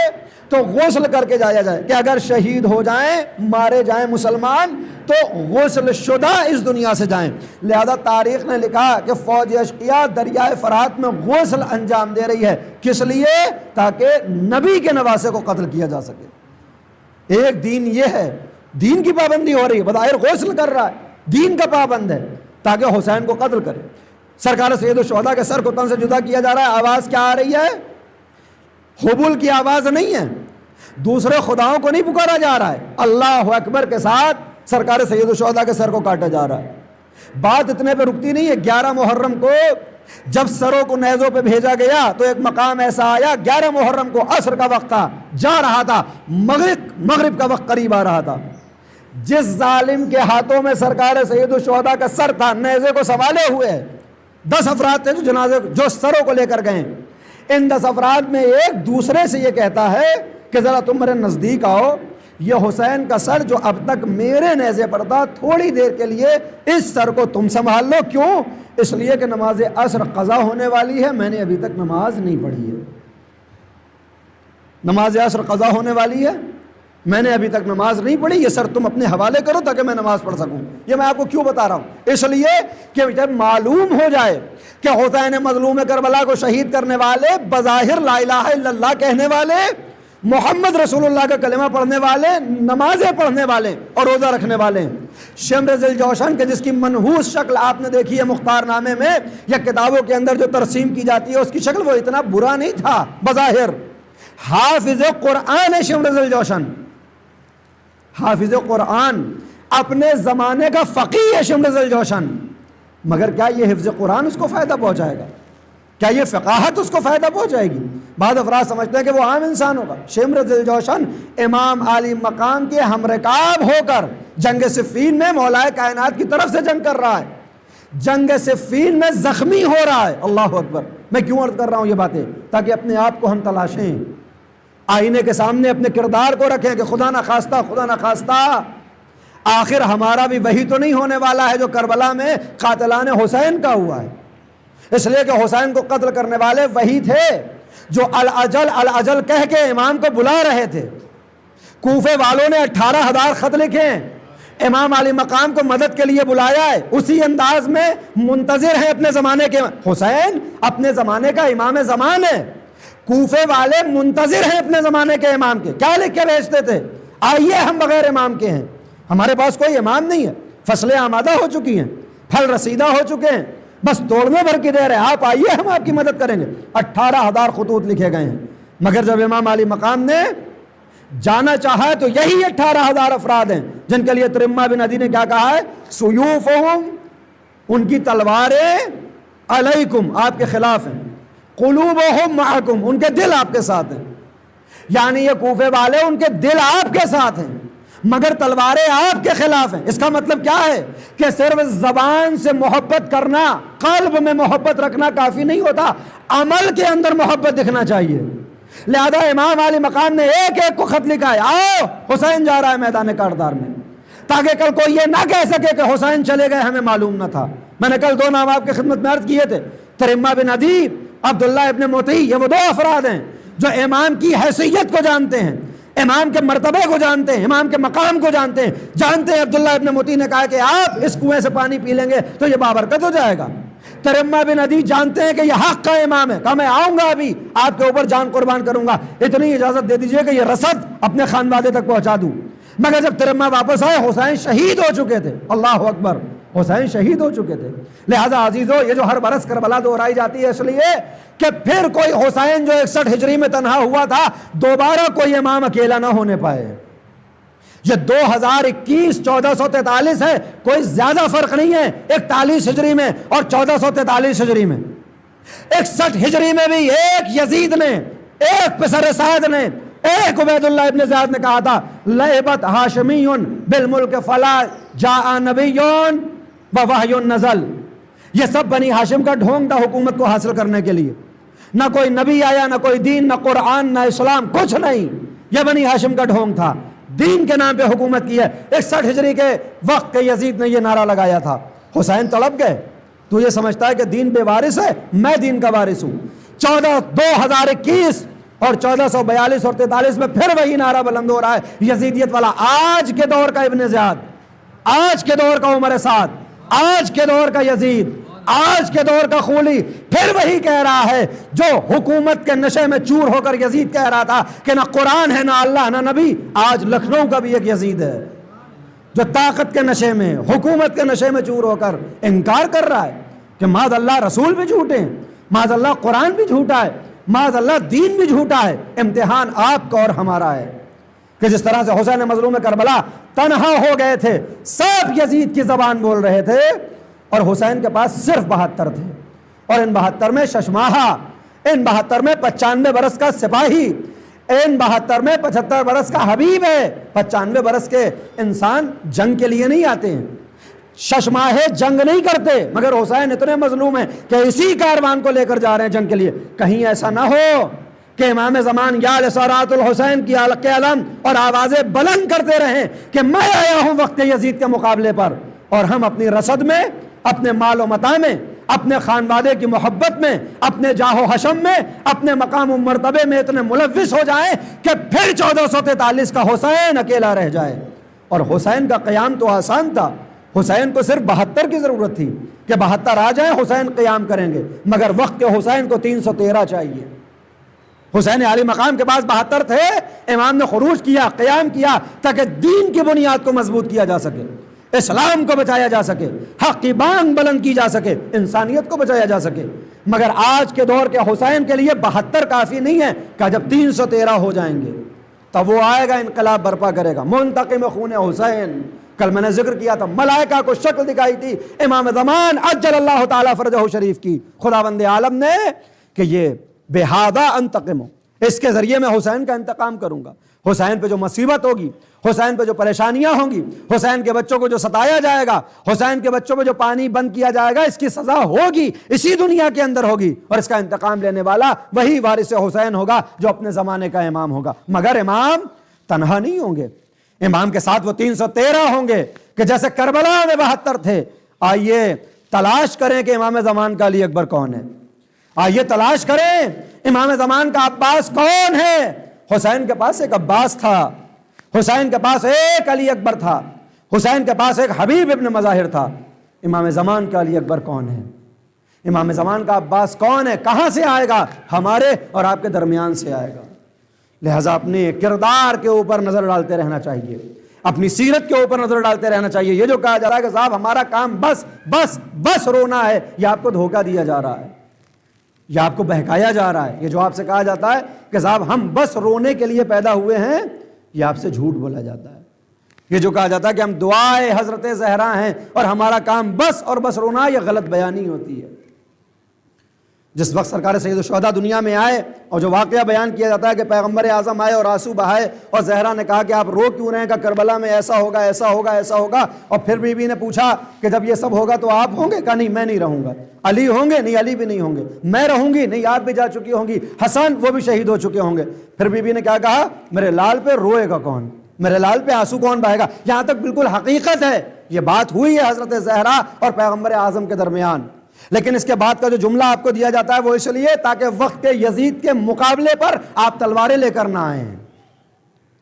تو غسل کر کے جایا جائے، کہ اگر شہید ہو جائیں، مارے جائیں مسلمان، تو غسل شدہ اس دنیا سے جائیں۔ لہذا تاریخ نے لکھا کہ فوج اشقیاء دریائے فرات میں غسل انجام دے رہی ہے، کس لیے؟ تاکہ نبی کے نواسے کو قتل کیا جا سکے۔ ایک دین یہ ہے، دین کی پابندی ہو رہی ہے، بظاہر غسل کر رہا ہے، دین کا پابند ہے، تاکہ حسین کو قتل کرے۔ سرکار سید الشہداء کے سر کو تن سے جدا کیا جا رہا ہے، آواز کیا آ رہی ہے؟ حبول کی آواز نہیں ہے، دوسرے خداؤں کو نہیں پکارا جا رہا ہے، اللہ اکبر کے ساتھ سرکار سید الشہداء کے سر کو کاٹا جا رہا ہے۔ بات اتنے پہ رکتی نہیں ہے، 11 محرم کو جب سروں کو نیزوں پہ بھیجا گیا تو ایک مقام ایسا آیا، 11 محرم کو عصر کا وقت تھا، جا رہا تھا، مغرب کا وقت قریب آ رہا تھا، جس ظالم کے ہاتھوں میں سرکار سید الشہداء کا سر تھا، نیزے کو سنبھالے ہوئے 10 افراد تھے جو سروں کو لے کر گئے۔ ان 10 افراد میں ایک دوسرے سے یہ کہتا ہے کہ ذرا تم میرے نزدیک آؤ، یہ حسین کا سر جو اب تک میرے نیزے پر تھا، تھوڑی دیر کے لیے اس سر کو تم سنبھال لو۔ کیوں؟ اس لیے کہ نماز عصر قضا ہونے والی ہے، میں نے ابھی تک نماز نہیں پڑھی ہے، نماز عصر قضا ہونے والی ہے، میں نے ابھی تک نماز نہیں پڑھی، یہ سر تم اپنے حوالے کرو تاکہ میں نماز پڑھ سکوں۔ یہ میں آپ کو کیوں بتا رہا ہوں؟ اس لیے کہ جب معلوم ہو جائے کہ حسین مظلوم کربلا کو شہید کرنے والے، بظاہر لا الہ الا اللہ کہنے والے، محمد رسول اللہ کا کلمہ پڑھنے والے، نمازیں پڑھنے والے اور روزہ رکھنے والے، شمر ذی الجوشن کے جس کی منحوس شکل آپ نے دیکھی ہے مختار نامے میں یا کتابوں کے اندر جو ترسیم کی جاتی ہے، اس کی شکل وہ اتنا برا نہیں تھا بظاہر۔ حافظ قرآن ہے شمر ذی الجوشن، حافظ قرآن، اپنے زمانے کا فقیہ ہے شمر ذی الجوشن، مگر کیا یہ حفظ قرآن اس کو فائدہ پہنچائے گا؟ کیا یہ فقاہت اس کو فائدہ پہنچائے گی؟ بعض افراد سمجھتے ہیں کہ وہ عام انسان ہوگا۔ شمر ذی الجوشن امام عالی مقام کے ہمرکاب ہو کر جنگ صفین میں مولا کائنات کی طرف سے جنگ کر رہا ہے، جنگ صفین میں زخمی ہو رہا ہے۔ اللہ اکبر! میں کیوں عرض کر رہا ہوں یہ باتیں؟ تاکہ اپنے آپ کو ہم تلاشیں، آئینے کے سامنے اپنے کردار کو رکھیں کہ خدا نہ خواستہ آخر ہمارا بھی وہی تو نہیں ہونے والا ہے جو کربلا میں قاتلان حسین کا ہوا ہے۔ اس لیے کہ حسین کو قتل کرنے والے وہی تھے جو الاجل کہہ کے امام کو بلا رہے تھے۔ کوفے والوں نے 18,000 خط لکھے، امام علی مقام کو مدد کے لیے بلایا ہے، اسی انداز میں منتظر ہیں اپنے زمانے کے۔ حسین اپنے زمانے کا امام زمان ہے، کوفے والے منتظر ہیں اپنے زمانے کے امام کے۔ کیا لکھ کے بھیجتے تھے؟ آئیے ہم بغیر امام کے ہیں، ہمارے پاس کوئی امام نہیں ہے، فصلیں آمادہ ہو چکی ہیں، پھل رسیدہ ہو چکے ہیں، بس توڑنے بھر کی دیر ہے، آپ آئیے ہم آپ کی مدد کریں گے۔ 18,000 خطوط لکھے گئے ہیں، مگر جب امام علی مقام نے جانا چاہا تو یہی 18,000 افراد ہیں جن کے لیے ترمہ بن عدی نے کیا کہا ہے؟ سیوفہم، ان کی تلواریں علیکم، آپ کے خلاف ہیں، قلوبہم معکم، ان کے دل آپ کے ساتھ ہیں، یعنی یہ کوفے والے ان کے دل آپ کے ساتھ ہیں مگر تلواریں آپ کے خلاف ہیں۔ اس کا مطلب کیا ہے کہ صرف زبان سے محبت کرنا، قلب میں محبت رکھنا کافی نہیں ہوتا، عمل کے اندر محبت دکھنا چاہیے۔ لہذا امام علی مقام نے ایک ایک کو خط لکھا ہے، آؤ حسین جا رہا ہے میدان کردار میں، تاکہ کل کوئی یہ نہ کہہ سکے کہ حسین چلے گئے ہمیں معلوم نہ تھا۔ میں نے کل 2 نام آپ کی خدمت میں عرض کیے تھے، ترمہ بن عدی، عبداللہ ابن مطیع، یہ وہ 2 افراد ہیں جو امام کی حیثیت کو جانتے ہیں، امام کے مرتبے کو جانتے ہیں، امام کے مقام کو جانتے ہیں۔ عبداللہ ابن مطیع نے کہا کہ آپ اس کنویں سے پانی پی لیں گے تو یہ بابرکت ہو جائے گا۔ ترمہ بن عدی جانتے ہیں کہ یہ حق کا امام ہے، کہا میں آؤں گا، ابھی آپ کے اوپر جان قربان کروں گا، اتنی اجازت دے دیجئے کہ یہ رسد اپنے خانوادے تک پہنچا دوں۔ مگر جب ترمہ واپس آئے، حسین شہید ہو چکے تھے۔ اللہ اکبر! حسین شہید ہو چکے تھے۔ لہذا عزیزو، یہ جو ہر برس کربلا دہرائی جاتی ہے اس لیے کہ پھر کوئی حسین جو 61 ہجری میں تنہا ہوا تھا، دوبارہ کوئی امام اکیلا نہ ہونے پائے۔ یہ 2021 1443 ہے، کوئی زیادہ فرق نہیں ہے 41 ہجری میں اور 1443 ہجری میں۔ 61 ہجری میں بھی ایک یزید نے، ایک پسر سعد نے، ایک عبید اللہ ابن زیاد نے کہا تھا لعبت ہاشمی بالملک فلا جاء نبی ووحی نزل۔ یہ سب بنی ہاشم کا ڈھونگ تھا حکومت کو حاصل کرنے کے لیے، نہ کوئی نبی آیا، نہ کوئی دین، نہ قرآن، نہ اسلام، کچھ نہیں، یہ بنی ہاشم کا ڈھونگ تھا۔ دین کے نام پہ حکومت کی ہے۔ 61 ہجری کے وقت کے یزید نے یہ نعرہ لگایا تھا، حسین تڑپ گئے، تو یہ سمجھتا ہے کہ دین بے وارث ہے، میں دین کا وارث ہوں۔ 2021 اور 1442 اور 43 میں پھر وہی نعرہ بلند ہو رہا ہے یزیدیت والا. آج کے دور کا ابن زیاد، آج کے دور کا عمر سعد، آج کے دور کا یزید، آج کے دور کا خولی پھر وہی کہہ رہا ہے جو حکومت کے نشے میں چور ہو کر یزید کہہ رہا تھا کہ نہ قرآن ہے، نہ اللہ، نہ نبی. آج لکھنؤ کا بھی ایک یزید ہے جو طاقت کے نشے میں، حکومت کے نشے میں چور ہو کر انکار کر رہا ہے کہ معاذ اللہ رسول بھی جھوٹے ہیں، معاذ اللہ قرآن بھی جھوٹا ہے، معاذ اللہ دین بھی جھوٹا ہے. امتحان آپ کا اور ہمارا ہے کہ جس طرح سے حسین مظلوم کربلا تنہا ہو گئے تھے، سب یزید کی زبان بول رہے تھے اور حسین کے پاس صرف 72 تھے، اور ان 72 میں ششماہا، ان 72 میں 95 برس کا سپاہی، ان 72 میں 75 برس کا حبیب ہے. 95 برس کے انسان جنگ کے لیے نہیں آتے ہیں، ششماہے جنگ نہیں کرتے، مگر حسین اتنے مظلوم ہیں کہ اسی کاروان کو لے کر جا رہے ہیں جنگ کے لیے. کہیں ایسا نہ ہو کہ امام زمان یا لسارات الحسین کی علق علم اور آوازیں بلند کرتے رہیں کہ میں آیا ہوں وقت یزید کے مقابلے پر، اور ہم اپنی رصد میں، اپنے مال و متاع میں، اپنے خانوادے کی محبت میں، اپنے جاہ و حشم میں، اپنے مقام و مرتبے میں اتنے ملوث ہو جائیں کہ پھر 1443 کا حسین اکیلا رہ جائے. اور حسین کا قیام تو آسان تھا، حسین کو صرف 72 کی ضرورت تھی کہ 72 آ جائیں حسین قیام کریں گے، مگر وقت کے حسین کو 313 چاہیے. حسین علی مقام کے پاس 72 تھے، امام نے خروج کیا، قیام کیا تاکہ دین کی بنیاد کو مضبوط کیا جا سکے، اسلام کو بچایا جا سکے، حق کی بانگ بلند کی جا سکے، انسانیت کو بچایا جا سکے. مگر آج کے دور کے حسین کے لیے 72 کافی نہیں ہے کہ جب 313 ہو جائیں گے تب وہ آئے گا، انقلاب برپا کرے گا. منتقم خون حسین، کل میں نے ذکر کیا تھا، ملائکہ کو شکل دکھائی تھی امام زمان عجل اللہ تعالیٰ فرجہ شریف کی، خداوند عالم نے کہ یہ بہذا انتقم، اس کے ذریعے میں حسین کا انتقام کروں گا. حسین پہ جو مصیبت ہوگی، حسین پہ جو پریشانیاں ہوں گی، حسین کے بچوں کو جو ستایا جائے گا، حسین کے بچوں پہ جو پانی بند کیا جائے گا، اس کی سزا ہوگی، اسی دنیا کے اندر ہوگی، اور اس کا انتقام لینے والا وہی وارث حسین ہوگا جو اپنے زمانے کا امام ہوگا. مگر امام تنہا نہیں ہوں گے، امام کے ساتھ وہ 313 ہوں گے کہ جیسے کربلا میں 72 تھے. آئیے تلاش کریں کہ امام زمان کا علی اکبر کون ہے، آئیے تلاش کریں امام زمان کا عباس کون ہے. حسین کے پاس ایک عباس تھا، حسین کے پاس ایک علی اکبر تھا، حسین کے پاس ایک حبیب ابن مظاہر تھا. امام زمان کا علی اکبر کون ہے، امام زمان کا عباس کون ہے، کہاں سے آئے گا؟ ہمارے اور آپ کے درمیان سے آئے گا. لہٰذا اپنے کردار کے اوپر نظر ڈالتے رہنا چاہیے، اپنی سیرت کے اوپر نظر ڈالتے رہنا چاہیے. یہ جو کہا جا رہا ہے کہ صاحب ہمارا کام بس بس بس رونا ہے، یہ آپ کو دھوکہ دیا جا رہا ہے، یہ آپ کو بہکایا جا رہا ہے. یہ جو آپ سے کہا جاتا ہے کہ صاحب ہم بس رونے کے لیے پیدا ہوئے ہیں، یہ آپ سے جھوٹ بولا جاتا ہے. یہ جو کہا جاتا ہے کہ ہم دعائے حضرت زہرا ہیں اور ہمارا کام بس اور بس رونا، یہ غلط بیانی ہوتی ہے. جس وقت سرکار سید الشہداء دنیا میں آئے اور جو واقعہ بیان کیا جاتا ہے کہ پیغمبر اعظم آئے اور آنسو بہائے اور زہرا نے کہا کہ آپ رو کیوں رہے ہیں، کہ کربلا میں ایسا ہوگا ایسا ہوگا ایسا ہوگا. اور پھر بی بی نے پوچھا کہ جب یہ سب ہوگا تو آپ ہوں گے؟ کہا نہیں میں نہیں رہوں گا. علی ہوں گے؟ نہیں علی بھی نہیں ہوں گے. میں رہوں گی؟ نہیں آپ بھی جا چکی ہوں گی. حسن وہ بھی شہید ہو چکے ہوں گے. پھر بی بی نے کیا کہا؟ میرے لال پہ روئے گا کون، میرے لال پہ آنسو کون بہائے گا. یہاں تک بالکل حقیقت ہے، یہ بات ہوئی ہے حضرت زہرا اور پیغمبر اعظم کے درمیان. لیکن اس کے بعد کا جو جملہ آپ کو دیا جاتا ہے وہ اس لیے تاکہ وقت کے یزید کے مقابلے پر آپ تلواریں لے کر نہ آئیں.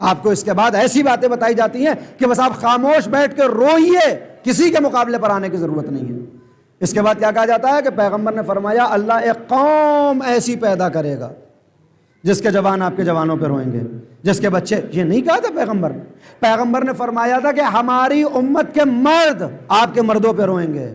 آپ کو اس کے بعد ایسی باتیں بتائی جاتی ہیں کہ بس آپ خاموش بیٹھ کے روئیے، کسی کے مقابلے پر آنے کی ضرورت نہیں ہے. اس کے بعد کیا کہا جاتا ہے کہ پیغمبر نے فرمایا اللہ ایک قوم ایسی پیدا کرے گا جس کے جوان آپ کے جوانوں پہ روئیں گے، جس کے بچے. یہ نہیں کہا تھا پیغمبر نے فرمایا تھا کہ ہماری امت کے مرد آپ کے مردوں پہ روئیں گے،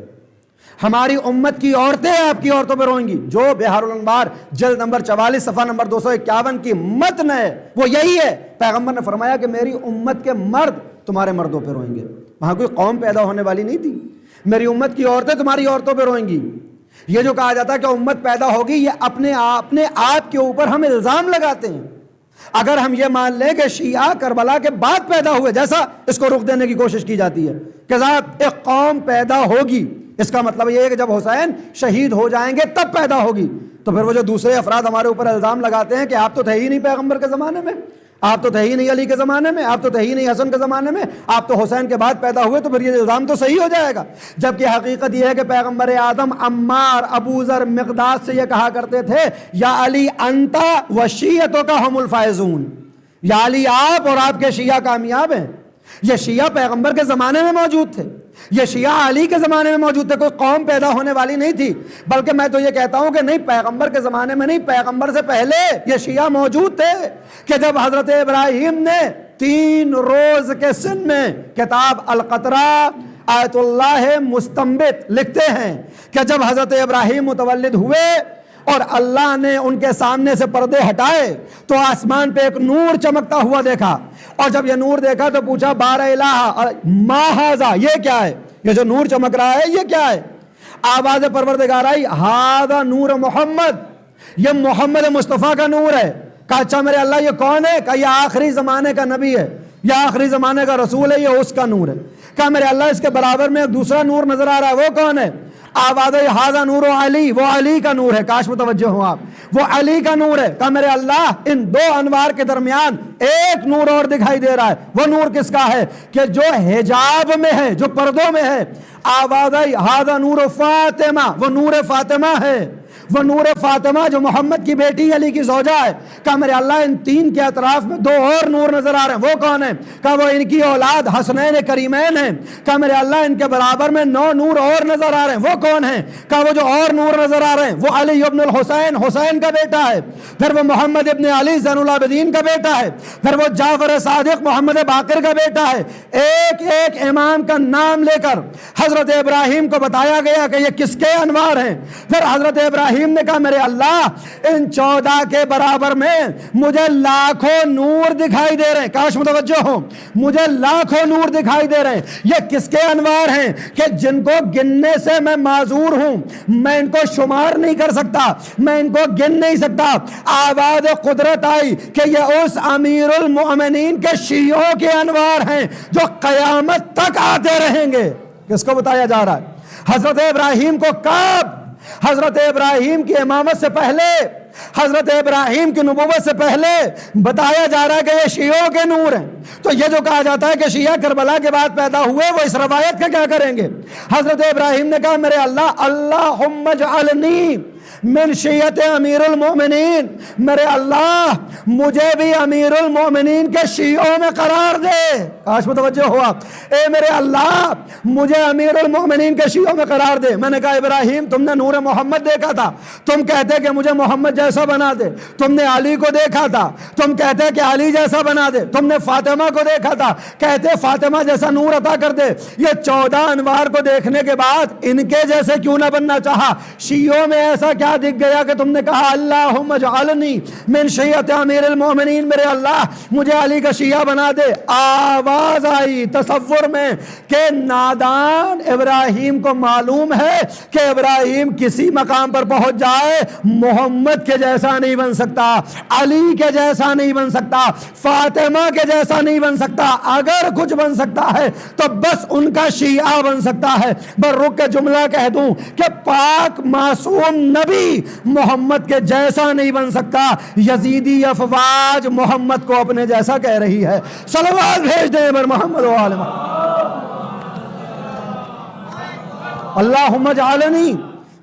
ہماری امت کی عورتیں آپ کی عورتوں پہ روئیں گی. جو بہار الانوار جلد نمبر 44 صفحہ نمبر 251 کی متن ہے وہ یہی ہے. پیغمبر نے فرمایا کہ میری امت کے مرد تمہارے مردوں پہ روئیں گے. وہاں کوئی قوم پیدا ہونے والی نہیں تھی. میری امت کی عورتیں تمہاری عورتوں پہ روئیں گی. یہ جو کہا جاتا ہے کہ امت پیدا ہوگی، یہ اپنے آپ کے اوپر ہم الزام لگاتے ہیں. اگر ہم یہ مان لیں کہ شیعہ کربلا کے بعد پیدا ہوئے، جیسا اس کو رخ دینے کی کوشش کی جاتی ہے کہ صاحب ایک قوم پیدا ہوگی، اس کا مطلب یہ ہے کہ جب حسین شہید ہو جائیں گے تب پیدا ہوگی. تو پھر وہ جو دوسرے افراد ہمارے اوپر الزام لگاتے ہیں کہ آپ تو تھے ہی نہیں پیغمبر کے زمانے میں، آپ تو تھے ہی نہیں علی کے زمانے میں، آپ تو تھے ہی نہیں حسن کے زمانے میں، آپ تو حسین کے بعد پیدا ہوئے، تو پھر یہ الزام تو صحیح ہو جائے گا۔ جبکہ حقیقت یہ ہے کہ پیغمبر اعظم عمار، ابو ذر، مقداد سے یہ کہا کرتے تھے یا علی انتا و شیعتک ہم الفائزون، یا علی آپ اور آپ کے شیعہ کامیاب ہیں۔ یہ شیعہ پیغمبر کے زمانے میں موجود تھے، یہ شیعہ علی کے زمانے میں موجود تھے، کوئی قوم پیدا ہونے والی نہیں تھی۔ بلکہ میں تو یہ کہتا ہوں کہ نہیں، پیغمبر کے زمانے میں نہیں، پیغمبر سے پہلے یہ شیعہ موجود تھے، کہ جب حضرت ابراہیم نے 3 روز کے سن میں کتاب القطرہ آیت اللہ مستنبت لکھتے ہیں کہ جب حضرت ابراہیم متولد ہوئے اور اللہ نے ان کے سامنے سے پردے ہٹائے تو آسمان پہ ایک نور چمکتا ہوا دیکھا، اور جب یہ نور دیکھا تو پوچھا بار الہ ما ھذا، یہ کیا ہے؟ یہ جو نور چمک رہا ہے یہ کیا ہے؟ آواز پروردگار آئی ھذا نور محمد، یہ محمد مصطفیٰ کا نور ہے۔ کہا اچھا میرے اللہ یہ کون ہے؟ کہا یہ آخری زمانے کا نبی ہے، یہ آخری زمانے کا رسول ہے، یہ اس کا نور ہے۔ کہا میرے اللہ اس کے برابر میں ایک دوسرا نور نظر آ رہا ہے، وہ کون ہے؟ آواز ھذا نور علی، وہ علی کا نور ہے، کاش متوجہ ہوں آپ، وہ علی کا نور ہے۔ کہا میرے اللہ ان 2 انوار کے درمیان ایک نور اور دکھائی دے رہا ہے، وہ نور کس کا ہے؟ کہ جو حجاب میں ہے، جو پردوں میں ہے۔ آواز ھذا نور فاطمہ، وہ نور فاطمہ ہے، وہ نور فاطمہ جو محمد کی بیٹی علی کی زوجہ ہے۔ کہا میرے اللہ ان 3 کے اطراف میں 2 اور نور نظر آ رہے ہیں، وہ کون ہیں؟ کہا وہ ان کی اولاد حسنین کریمین ہیں۔ کہا میرے اللہ ان کے برابر میں 9 نور اور نظر آ رہے ہیں، وہ کون ہیں؟ کہا وہ جو اور نور نظر آ رہے ہیں وہ علی ابن الحسین، حسین کا بیٹا ہے، پھر وہ محمد ابن علی زین العابدین کا بیٹا ہے، پھر وہ جعفر صادق محمد باقر کا بیٹا ہے۔ ایک ایک امام کا نام لے کر حضرت ابراہیم کو بتایا گیا کہ یہ کس کے انوار ہیں۔ پھر حضرت ابراہیم نے کہا میرے اللہ ان 14 کے برابر میں مجھے لاکھوں نور دکھائی دے رہے ہیں، کاش متوجہ ہوں، مجھے لاکھوں نور دکھائی دے رہے ہیں۔ یہ کس کے انوار ہیں کہ جن کو گننے سے میں معذور ہوں، میں ان کو شمار نہیں کر سکتا، میں ان کو گن نہیں سکتا۔ آواز قدرت آئی کہ یہ اس امیر المؤمنین کے شیعوں کے انوار ہیں جو قیامت تک آتے رہیں گے۔ کس کو بتایا جا رہا ہے؟ حضرت ابراہیم کو کب؟ حضرت ابراہیم کی امامت سے پہلے، حضرت ابراہیم کی نبوت سے پہلے بتایا جا رہا ہے کہ یہ شیعوں کے نور ہیں۔ تو یہ جو کہا جاتا ہے کہ شیعہ کربلا کے بعد پیدا ہوئے، وہ اس روایت کا کیا کریں گے؟ حضرت ابراہیم نے کہا میرے اللہ اللہم اجعلنی من شیعت امیر المؤمنین، میرے اللہ مجھے بھی امیر المؤمنین کے شیعوں میں قرار دے۔ کاش متوجہ ہو آپ، اے میرے اللہ مجھے امیر المؤمنین کے شیعوں میں قرار دے۔ میں نے کہا ابراہیم تم نے نور محمد دیکھا تھا، تم کہتے کہ مجھے محمد جیسا بنا دے۔ تم نے علی کو دیکھا تھا، تم کہتے کہ علی جیسا بنا دے۔ تم نے فاطمہ کو دیکھا تھا، کہتے فاطمہ جیسا نور عطا کر دے۔ یہ 14 انوار کو دیکھنے کے بعد ان کے جیسے کیوں نہ بننا چاہا؟ شیعوں میں ایسا کیا دکھ گیا کہ تم نے کہا اللہم اجعلنی من شیعت امیر المؤمنین، میرے اللہ مجھے علی کا شیعہ بنا دے۔ آواز آئی تصور میں کہ نادان ابراہیم کو معلوم ہے کہ ابراہیم کسی مقام پر پہنچ جائے محمد کے جیسا نہیں بن سکتا، علی کے جیسا نہیں بن سکتا، فاطمہ کے جیسا نہیں بن سکتا۔ اگر کچھ بن سکتا ہے تو بس ان کا شیعہ بن سکتا ہے۔ بس رک کے جملہ کہہ دوں کہ پاک معصوم نبی محمد کے جیسا نہیں بن سکتا۔ یزیدی افواج محمد کو اپنے جیسا کہہ رہی ہے۔ صلوات بھیج دیں بر محمد و آل محمد۔ اللہم اجعلنی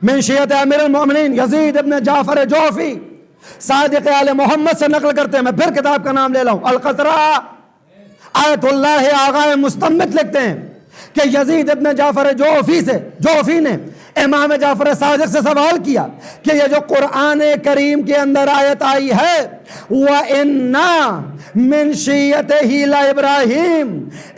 من شیعت امیر المؤمنین یزید ابن جعفر جوفی، صادق آل محمد سے نقل کرتے ہیں۔ میں پھر کتاب کا نام لے لوں، القطرہ آیت اللہ آغا مستنبت لکھتے ہیں کہ یزید ابن جعفر جوفی نے امام جعفر صادق سے سوال کیا کہ یہ جو قرآن کریم کے اندر آیت آئی ہے وَإِنَّا مِن شِيَّتِهِ لَإِبْرَاہِيمَ،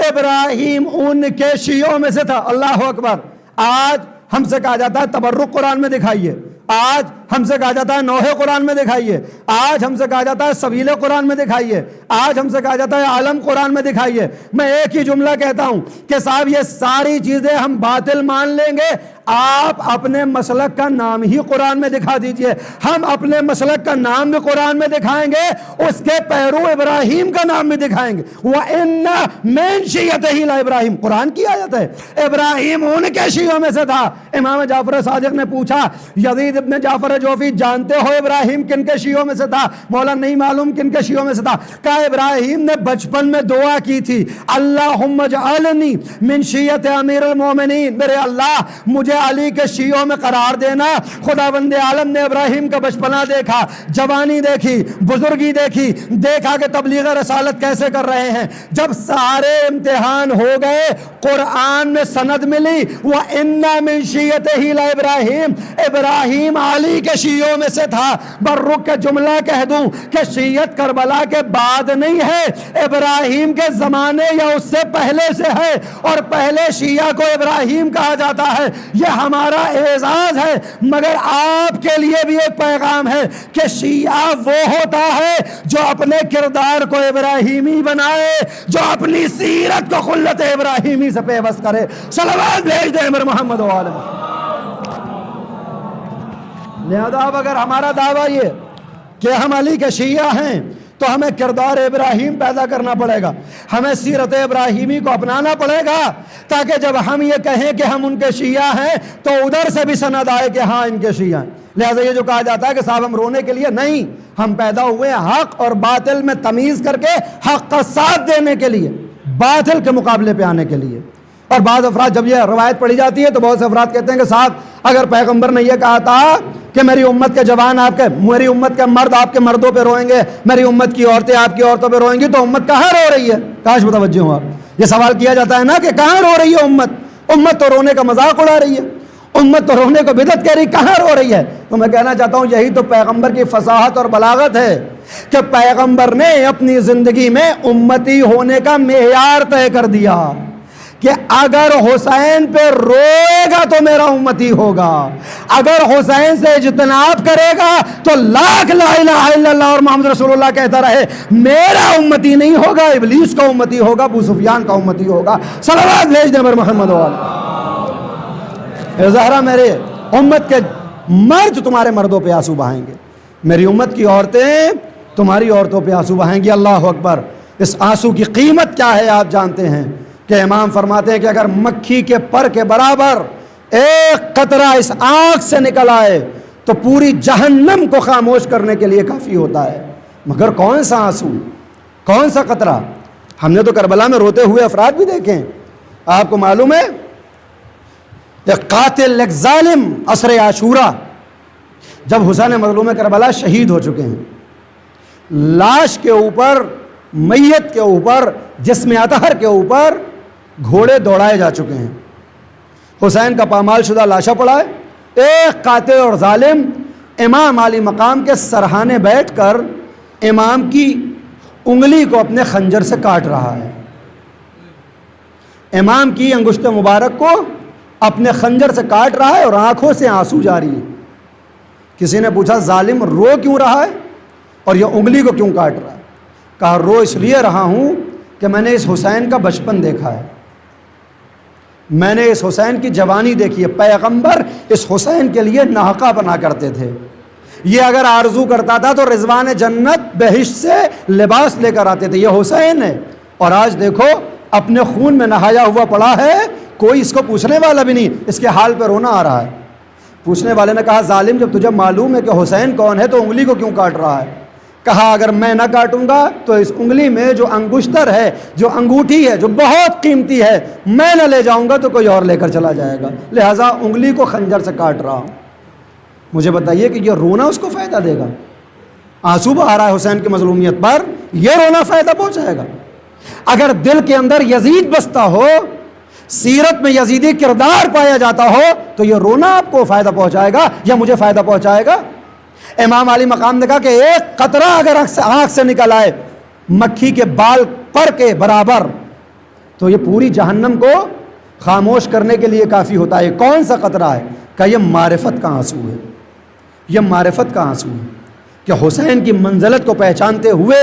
ابراہیم ان کے شیعوں میں سے تھا۔ اللہ اکبر۔ آج ہم سے کہا جاتا ہے تبرک قرآن میں دکھائیے، آج ہم سے کہا جاتا ہے نوحے قرآن میں دکھائیے، آج ہم سے کہا جاتا ہے سبیل قرآن میں دکھائیے، آج ہم سے کہا جاتا ہے عالم قرآن میں دکھائیے۔ میں ایک ہی جملہ کہتا ہوں کہ صاحب یہ ساری چیزیں ہم باطل مان لیں گے آپ اپنے مسلک کا نام ہی قرآن میں دکھا دیجئے، ہم اپنے مسلک کا نام بھی قرآن میں دکھائیں گے، اس کے پیرو ابراہیم کا نام بھی دکھائیں گے۔ وَإِنَّ مِن شِيَّتِهِ لَإِبْرَاهِيمَ، قرآن کی آیت ہے، ابراہیم ان کے شیعوں میں سے تھا۔ امام جعفر صادق نے پوچھا یزید ابن جعفر جوفی جانتے ہو ابراہیم کن کے شیعوں میں سے تھا؟ مولا نہیں معلوم کن کے شیعوں میں سے تھا۔ کہا ابراہیم نے بچپن میں دعا کی تھی، اللہم اجعلنی من شیعت امیر المومنین، میرے اللہ مجھے علی کے شیعوں میں قرار دینا۔ خداوند عالم نے ابراہیم کا بچپنا دیکھا، جوانی دیکھی، بزرگی دیکھی، دیکھا کہ تبلیغ رسالت کیسے کر رہے ہیں۔ جب سارے امتحان ہو گئے، قرآن میں سند ملی، وَإِنَّ مِن شِيَّتِهِ لَإِبْرَاهِيمَ، ابراہیم علی کے شیعوں میں سے تھا۔ بررک کے جملہ کہہ دوں کہ شیعت کربلا کے بعد نہیں ہے، ابراہیم کے زمانے یا اس سے پہلے سے ہے، اور پہلے شیعہ کو ابراہیم کہا جاتا ہے۔ یہ ہمارا اعزاز ہے، مگر آپ کے لیے بھی ایک پیغام ہے کہ شیعہ وہ ہوتا ہے جو اپنے کردار کو ابراہیمی بنائے، جو اپنی سیرت کو خلت ابراہیمی سے پیوست کرے۔ صلوات بھیج دیں امیر محمد و آل محمد۔ لہذا اب اگر ہمارا دعویٰ یہ کہ ہم علی کے شیعہ ہیں تو ہمیں کردار ابراہیم پیدا کرنا پڑے گا، ہمیں سیرت ابراہیمی کو اپنانا پڑے گا، تاکہ جب ہم یہ کہیں کہ ہم ان کے شیعہ ہیں تو ادھر سے بھی سند آئے کہ ہاں ان کے شیعہ ہیں۔ لہذا یہ جو کہا جاتا ہے کہ صاحب ہم رونے کے لیے نہیں، ہم پیدا ہوئے حق اور باطل میں تمیز کر کے حق کا ساتھ دینے کے لیے، باطل کے مقابلے پہ آنے کے لیے۔ اور بعض افراد جب یہ روایت پڑھی جاتی ہے تو بہت سے افراد کہتے ہیں کہ صاحب اگر پیغمبر نے یہ کہا تھا کہ میری امت کے جوان میری امت کے مرد آپ کے مردوں پہ روئیں گے، میری امت کی عورتیں آپ کی عورتوں پہ روئیں گی، تو امت کہاں رو رہی ہے؟ کاش متوجہ ہوں آپ۔ یہ سوال کیا جاتا ہے نا کہ کہاں رو رہی ہے امت تو رونے کا مذاق اڑا رہی ہے، امت تو رونے کو بدعت کہہ رہی، کہاں رو رہی ہے؟ تو میں کہنا چاہتا ہوں یہی تو پیغمبر کی فصاحت اور بلاغت ہے کہ پیغمبر نے اپنی زندگی میں امتی ہونے کا معیار طے کر دیا کہ اگر حسین پہ روئے گا تو میرا امتی ہوگا، اگر حسین سے اجتناب کرے گا تو لاکھ لا الہ الا اللہ اور محمد رسول اللہ کہتا رہے، میرا امتی نہیں ہوگا، ابلیس کا امتی ہوگا، ابو سفیان کا امتی ہوگا۔ صلوات بھیج دیں محمد اے زہرا، میرے امت کے مرد تمہارے مردوں پہ آنسو بہائیں گے، میری امت کی عورتیں تمہاری عورتوں پہ آنسو بہائیں گی۔ اللہ اکبر۔ اس آنسو کی قیمت کیا ہے آپ جانتے ہیں کہ امام فرماتے ہیں کہ اگر مکھی کے پر کے برابر ایک قطرہ اس آنکھ سے نکل آئے تو پوری جہنم کو خاموش کرنے کے لیے کافی ہوتا ہے۔ مگر کون سا آنسو، کون سا قطرہ؟ ہم نے تو کربلا میں روتے ہوئے افراد بھی دیکھے ہیں۔ آپ کو معلوم ہے ایک قاتل، ایک ظالم عصر عاشورہ جب حسین مظلوم کربلا شہید ہو چکے ہیں، لاش کے اوپر، میت کے اوپر، جسم اطہر کے اوپر گھوڑے دوڑائے جا چکے ہیں، حسین کا پامال شدہ لاشا پڑا ہے، ایک قاتل اور ظالم امام علی مقام کے سرحانے بیٹھ کر امام کی انگلی کو اپنے خنجر سے کاٹ رہا ہے، امام کی انگشت مبارک کو اپنے خنجر سے کاٹ رہا ہے اور آنکھوں سے آنسو جاری ہے۔ کسی نے پوچھا ظالم رو کیوں رہا ہے اور یہ انگلی کو کیوں کاٹ رہا ہے؟ کہا رو اس لیے رہا ہوں کہ میں نے اس حسین کا بچپن دیکھا ہے، میں نے اس حسین کی جوانی دیکھی ہے، پیغمبر اس حسین کے لیے ناحقہ بنا کرتے تھے، یہ اگر آرزو کرتا تھا تو رضوان جنت بہشت سے لباس لے کر آتے تھے، یہ حسین ہے، اور آج دیکھو اپنے خون میں نہایا ہوا پڑا ہے، کوئی اس کو پوچھنے والا بھی نہیں، اس کے حال پہ رونا آ رہا ہے۔ پوچھنے والے نے کہا ظالم جب تجھے معلوم ہے کہ حسین کون ہے تو انگلی کو کیوں کاٹ رہا ہے؟ کہا اگر میں نہ کاٹوں گا تو اس انگلی میں جو انگشتر ہے، جو انگوٹھی ہے، جو بہت قیمتی ہے، میں نہ لے جاؤں گا تو کوئی اور لے کر چلا جائے گا، لہٰذا انگلی کو خنجر سے کاٹ رہا ہوں۔ مجھے بتائیے کہ یہ رونا اس کو فائدہ دے گا؟ آنسو بہا رہا ہے حسین کی مظلومیت پر، یہ رونا فائدہ پہنچائے گا؟ اگر دل کے اندر یزید بستا ہو، سیرت میں یزیدی کردار پایا جاتا ہو، تو یہ رونا آپ کو فائدہ پہنچائے گا یا مجھے فائدہ پہنچائے گا؟ امام علی مقام نے کہا کہ ایک قطرہ اگر آنکھ سے نکل آئے مکھی کے بال پر کے برابر تو یہ پوری جہنم کو خاموش کرنے کے لیے کافی ہوتا ہے۔ کون سا قطرہ ہے؟ کہ یہ معرفت کا آنسو ہے، یہ معرفت کا آنسو ہے کہ حسین کی منزلت کو پہچانتے ہوئے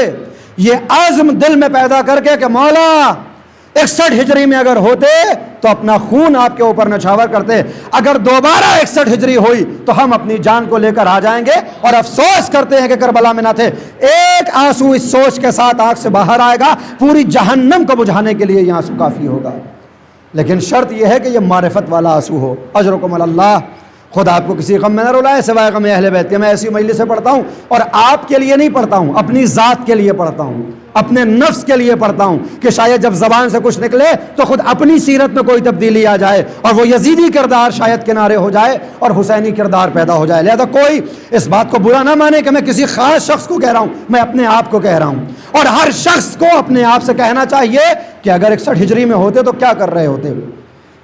یہ عزم دل میں پیدا کر کے کہ مولا 61 ہجری میں اگر ہوتے تو اپنا خون آپ کے اوپر نچھاور کرتے. اگر دوبارہ 61 ہجری ہوئی تو ہم اپنی جان کو لے کر آ جائیں گے اور افسوس کرتے ہیں کہ کربلا میں نہ تھے. ایک آنسو اس سوچ کے ساتھ آنکھ سے باہر آئے گا, پوری جہنم کو بجھانے کے لیے یہ آنسو کافی ہوگا. لیکن شرط یہ ہے کہ یہ معرفت والا آنسو ہو. اجرکم اللہ. خدا آپ کو کسی غم میں نہ رلائے سوائے غم اہل بیت کے. میں ایسی مجلس سے پڑھتا ہوں اور آپ کے لیے نہیں پڑھتا ہوں, اپنی ذات کے لیے پڑھتا ہوں, اپنے نفس کے لیے پڑھتا ہوں کہ شاید جب زبان سے کچھ نکلے تو خود اپنی سیرت میں کوئی تبدیلی آ جائے اور وہ یزیدی کردار شاید کنارے ہو جائے اور حسینی کردار پیدا ہو جائے. لہذا کوئی اس بات کو برا نہ مانے کہ میں کسی خاص شخص کو کہہ رہا ہوں, میں اپنے آپ کو کہہ رہا ہوں. اور ہر شخص کو اپنے آپ سے کہنا چاہیے کہ اگر 61 ہجری میں ہوتے تو کیا کر رہے ہوتے.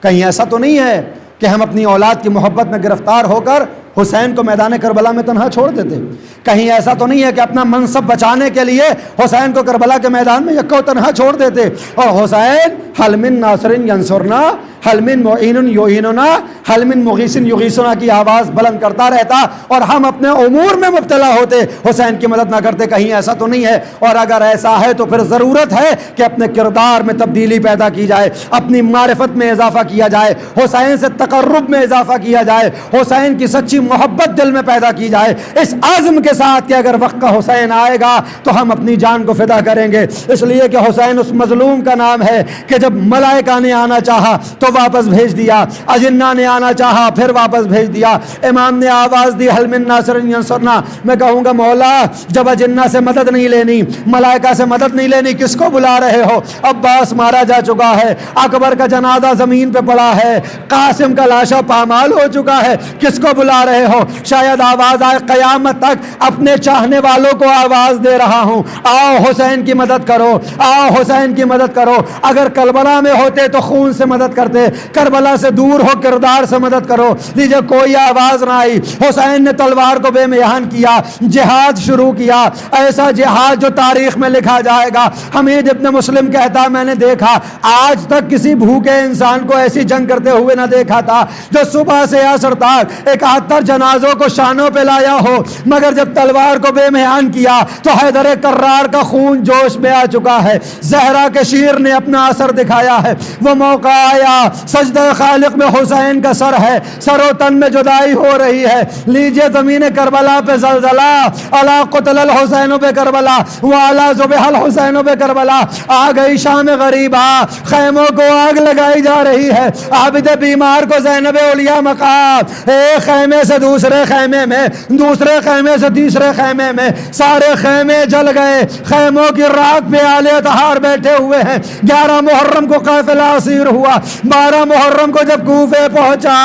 کہیں ایسا تو نہیں ہے کہ ہم اپنی اولاد کی محبت میں گرفتار ہو کر حسین کو میدان کربلا میں تنہا چھوڑ دیتے. کہیں ایسا تو نہیں ہے کہ اپنا منصب بچانے کے لیے حسین کو کربلا کے میدان میں یکو تنہا چھوڑ دیتے. اور حسین حل من ناصر ینصرنا حل من معین یعیننا حل من مغیث یغیثنا کی آواز بلند کرتا رہتا اور ہم اپنے امور میں مبتلا ہوتے, حسین کی مدد نہ کرتے. کہیں ایسا تو نہیں ہے. اور اگر ایسا ہے تو پھر ضرورت ہے کہ اپنے کردار میں تبدیلی پیدا کی جائے, اپنی معرفت میں اضافہ کیا جائے, حسین سے تقرب میں اضافہ کیا جائے, حسین کی سچی محبت دل میں پیدا کی جائے, اس عزم کے ساتھ کہ اگر وقت کا حسین آئے گا تو ہم اپنی جان کو فدا کریں گے. اس لیے کہ حسین اس مظلوم کا نام ہے کہ جب ملائکہ نے آنا چاہا تو واپس بھیج دیا, اجنہ نے آنا چاہا پھر واپس بھیج دیا. امام نے آواز دی حل من ناصر ینصرنا. میں کہوں گا مولا جب اجنہ سے مدد نہیں لینی, ملائکہ سے مدد نہیں لینی, کس کو بلا رہے ہو؟ عباس مارا جا چکا ہے, اکبر کا جنازہ زمین پہ پڑا ہے, قاسم کا لاشا پامال ہو چکا ہے, کس کو بلا رہے ہو؟ شاید آواز آئے قیامت تک اپنے چاہنے والوں کو آواز دے رہا ہوں, آؤ حسین کی مدد کرو, آؤ حسین کی مدد کرو. اگر کربلا میں ہوتے تو خون سے مدد کرتے, کربلا سے دور ہو کردار سے مدد کرو. لیجیے کوئی آواز نہ آئی. حسین نے تلوار کو بے میان کیا, جہاد شروع کیا, ایسا جہاد جو تاریخ میں لکھا جائے گا. حمید ابن مسلم کہتا میں نے دیکھا آج تک کسی بھوکے انسان کو ایسی جنگ کرتے ہوئے نہ دیکھا تھا جو صبح سے عصر تک 71 جنازوں کو شانوں پہ لایا ہو, مگر جب تلوار کو بے میان کیا تو حیدر کرار کا خون جوش میں آ چکا ہے. زہرا کے شیر نے اپنا اثر دکھایا ہے. وہ موقع آیا سجدہ خالق میں حسین کا سر ہے, سر و تن میں جدائی ہو رہی ہے. لیجئے زمین کربلا پہ زلزلہ, الا قتل الحسین پہ کربلا والا ذبح الحسین پہ کربلا. آ گئی شام غریبہ, خیموں کو آگ لگائی جا رہی ہے. عابد بیمار کو زینب اولیاء مقام, ایک خیمے سے دوسرے خیمے میں, دوسرے خیمے سے تیسرے خیمے میں, سارے خیمے جل گئے. خیموں کی رات پہ آل اطہار بیٹھے ہوئے ہیں. 11 محرم کو قافلہ اسیر ہوا. 12 محرم کو جب کوفے پہنچا,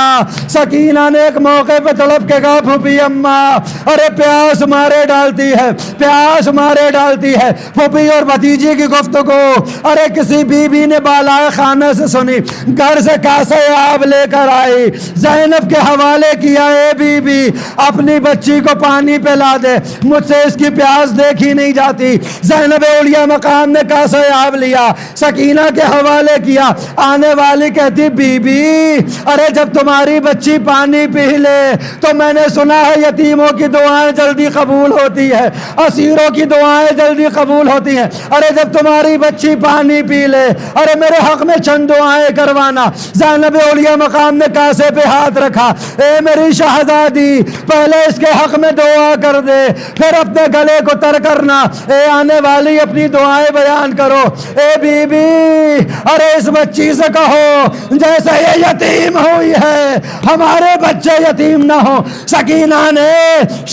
سکینہ نے ایک موقع پہ تڑپ کے کہا پھوپھی اماں, ارے پیاس مارے ڈالتی ہے, پیاس مارے ڈالتی ہے. پھوپھی اور بھتیجی کی گفتگو ارے کسی بی بی نے بالائے خانہ سے سنی, گھر سے کاسے آب لے کر آئی, زینب کے حوالے کیا, اے بی بی اپنی بچی کو پانی پلا دے, مجھ سے اس کی پیاس دیکھی نہیں جاتی. زینب اولیاء مقام نے کاسے آب لیا, سکینہ کے حوالے کیا. آنے والی کہتی بی بی ارے جب تمہاری بچی پانی پی لے تو میں نے سنا ہے یتیموں کی دعائیں جلدی قبول ہوتی ہے, اسیروں کی دعائیں جلدی قبول ہوتی ہیں. ارے جب تمہاری بچی پانی پی لے, ارے میرے حق میں چند دعائیں کروانا. زینب اولیاء مقام نے کاسے پہ ہاتھ رکھا, اے میری شہزادی پہلے اس کے حق میں دعا کر دے, پھر اپنے گلے کو تر کرنا. اے آنے والی اپنی دعائیں بیان کرو. اے بی بی ارے اس بچی سے کہو جیسے یہ یتیم ہوئی ہے ہمارے بچے یتیم نہ ہو. سکینہ نے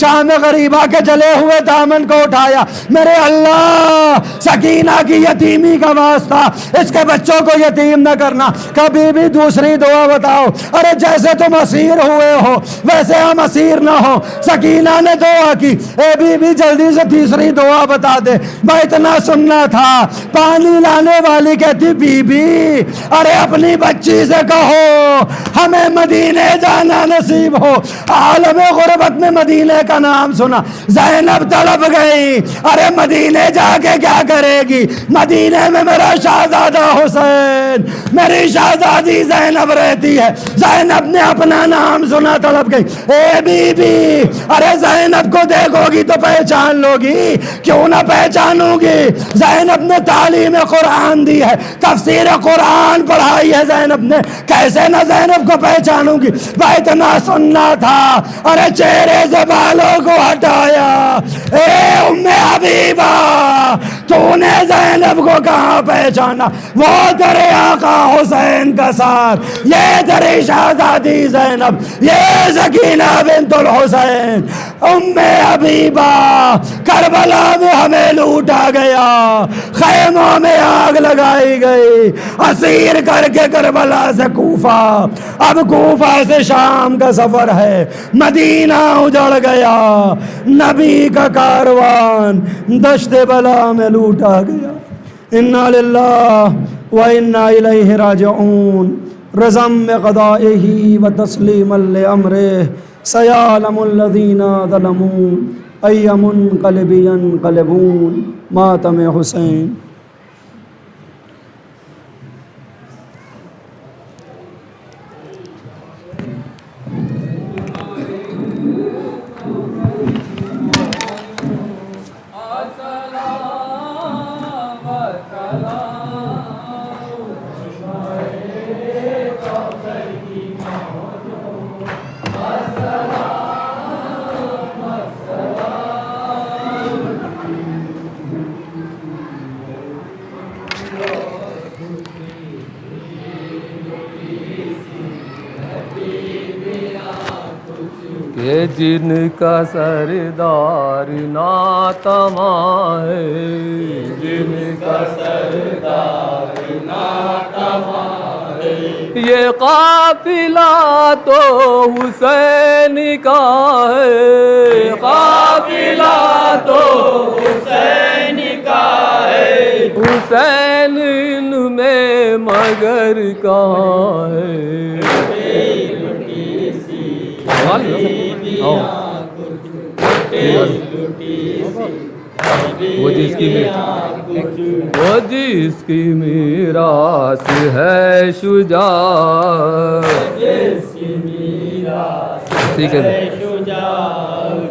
شام غریبہ کے جلے ہوئے دامن کو اٹھایا, میرے اللہ سکینہ کی یتیمی کا واسطہ اس کے بچوں کو یتیم نہ کرنا. کبھی بھی دوسری دعا بتاؤ. ارے جیسے تم اسیر ہوئے ہو ویسے ہم اسیر نہ ہو. سکینہ نے دعا کی, اے بی بی جلدی سے تیسری دعا بتا دے, میں اتنا سننا تھا. پانی لانے والی کہتی بی بی ارے اپنی بچی سے کہو ہمیں مدینے جانا نصیب ہو. عالم غربت میں مدینے کا نام سنا, زینب تڑپ گئی. ارے مدینے جا کے کیا کرے گی, مدینے میں میرا شہزادہ حسین, میری شہزادی زینب رہتی ہے. زینب نے اپنا نام سنا, تڑپ گئی. اے بی بی ارے زینب کو دیکھو گی تو پہچان لو گی, کیوں نہ پہچانوں گی. زینب نے تعلیم قرآن دی ہے, تفسیر قرآن پڑھائی ہے. زینب نے کیسے نہ زینب کو پہچانوں گی، میں اتنا سننا تھا، ارے چہرے سے بالوں کو ہٹایا، اے ام حبیبہ تو نے زینب کو کہاں پہچانا؟ وہ تیرے آقا حسین کا ساتھ، یہ تیری شہزادی زینب، یہ سکینہ بنت الحسین ام حبیبہ، کربلا میں ہمیں لوٹا گیا، خیموں میں آگ لگائی گئی، اسیر کر کے کربلا سے کوفہ، اب کوفہ سے شام کا سفر ہے، مدینہ اجڑ گیا، نبی کا کاروان دشت بلا میں لوٹا گیا۔ انا للہ و انا الیہ راجعون، رضم قضائہ و تسلیما لامرہ، سیعلم الذین ظلموا ای منقلب ینقلبون۔ ماتم حسین۔ کہ جن کا سردار ناتماں ہے، جن کا سردار ناتماں ہے، یہ قافلہ تو حسین کا ہے، قافلہ تو حسین کا ہے، حسین ان میں مگر کہاں ہے؟ وہ جس کی میراث ہے شجاعت،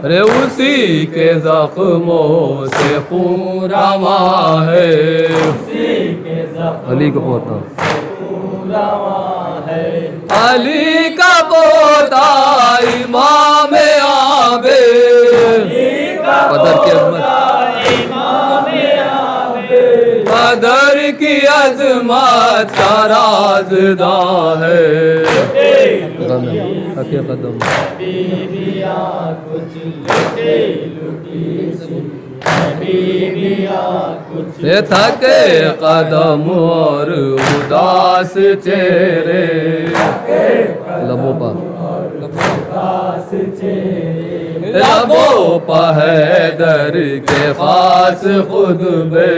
ارے اسی کے زخموں سے خون رواں ہے، علی کا پوتا علی کا پوتا امام عابد، قدر کی عظمت، قدر کی عظمت کا رازداں ہے، قدم تھکے قدم اور اداس چہرے، لبوں پر لبوں پہ حیدر کے خاص خطبے،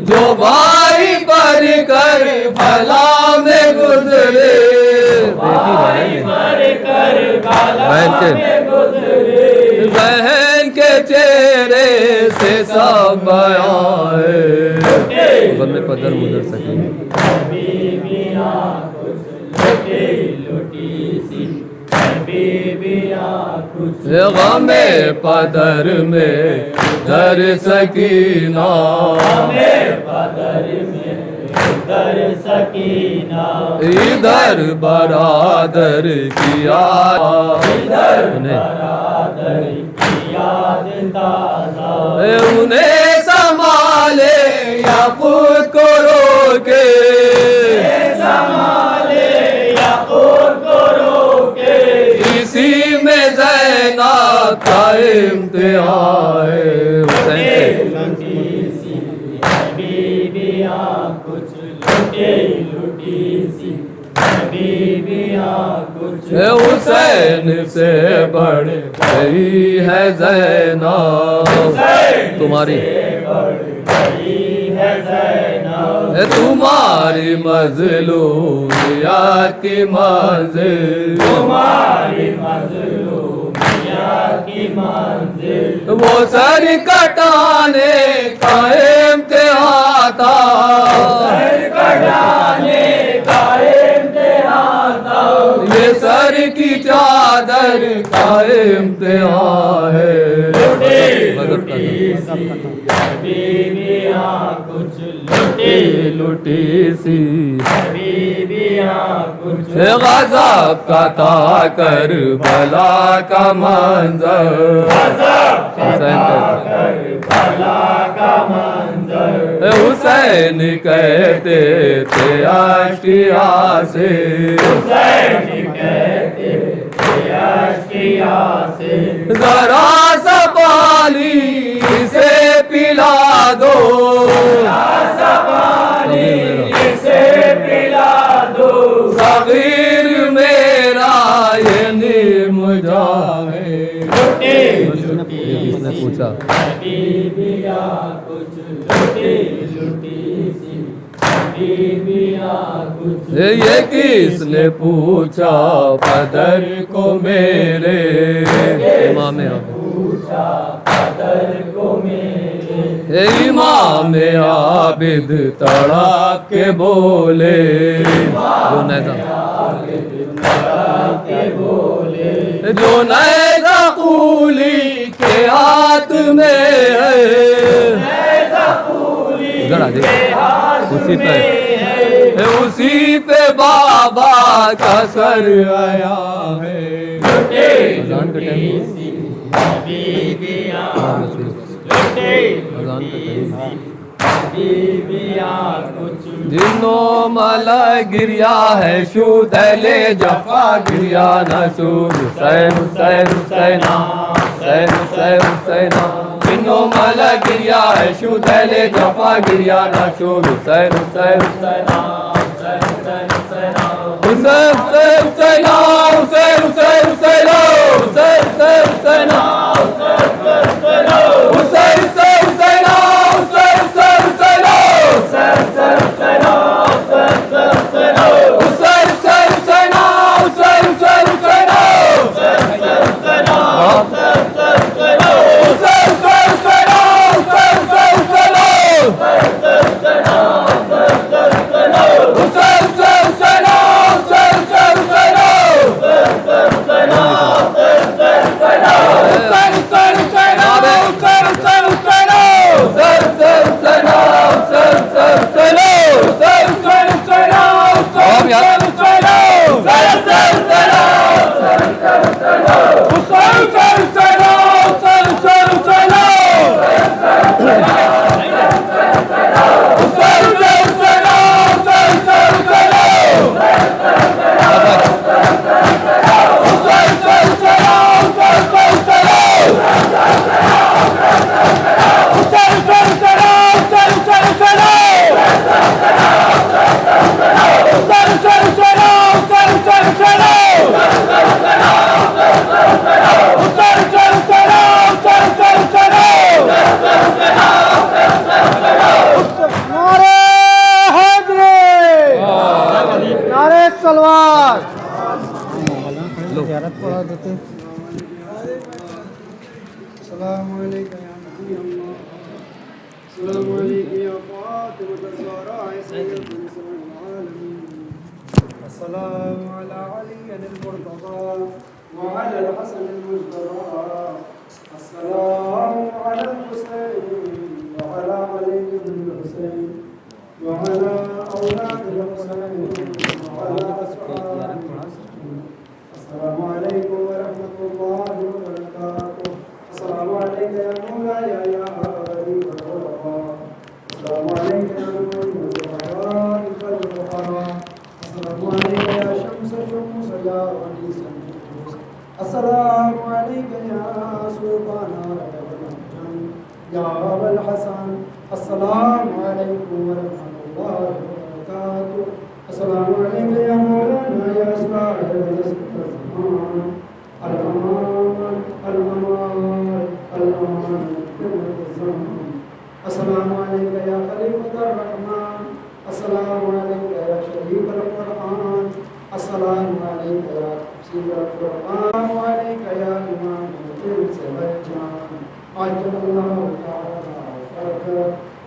جو بھائی پر کر بھلا میں گزرے، بہن کے چہرے سے سب بیان ہے، غم پدر مدر سکیں غم پدر میں در سکینہ، ادھر برادر کی یاد، انہیں سنبھالے یا خود کو روکے، اسی میں زینب کا امتحان ہے، حسین سے بڑھ گئی ہے زینب، تمہاری تمہاری مظلومیت کی منزل، وہ سر کٹانے کا امتحان تھا، یہ سر کی چادر کا امتحان ہے، لٹی سی غضب کا تھا کربلا کا منظر حسین کہتے تھے اشکیا سے ذرا سا پانی سے پلا دو صغیر میرا یہ نیم جائے کس نے پوچھا یہ کس نے پوچھا پدر کو میرے امام امام عابد تڑپ کے بولے جو نیزہ قولی کے ہاتھ میں ہے اسی پہ بابا کا سر آیا ہے اذان کا ٹائم جنوں ملا گریا ہے شود لے جفا گریا نشور حسین حسین حسینا حسین حسین حسینا جنوں ملا گریا ہے شود لے جفا گریا نشور حسین حسین حسینا حسین حسین حسینا حسین حسین حسینا حسین حسین حسینا حسین حسین حسینا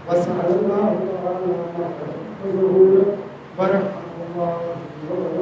وسأل الله تعالى حفظه ورحمه الله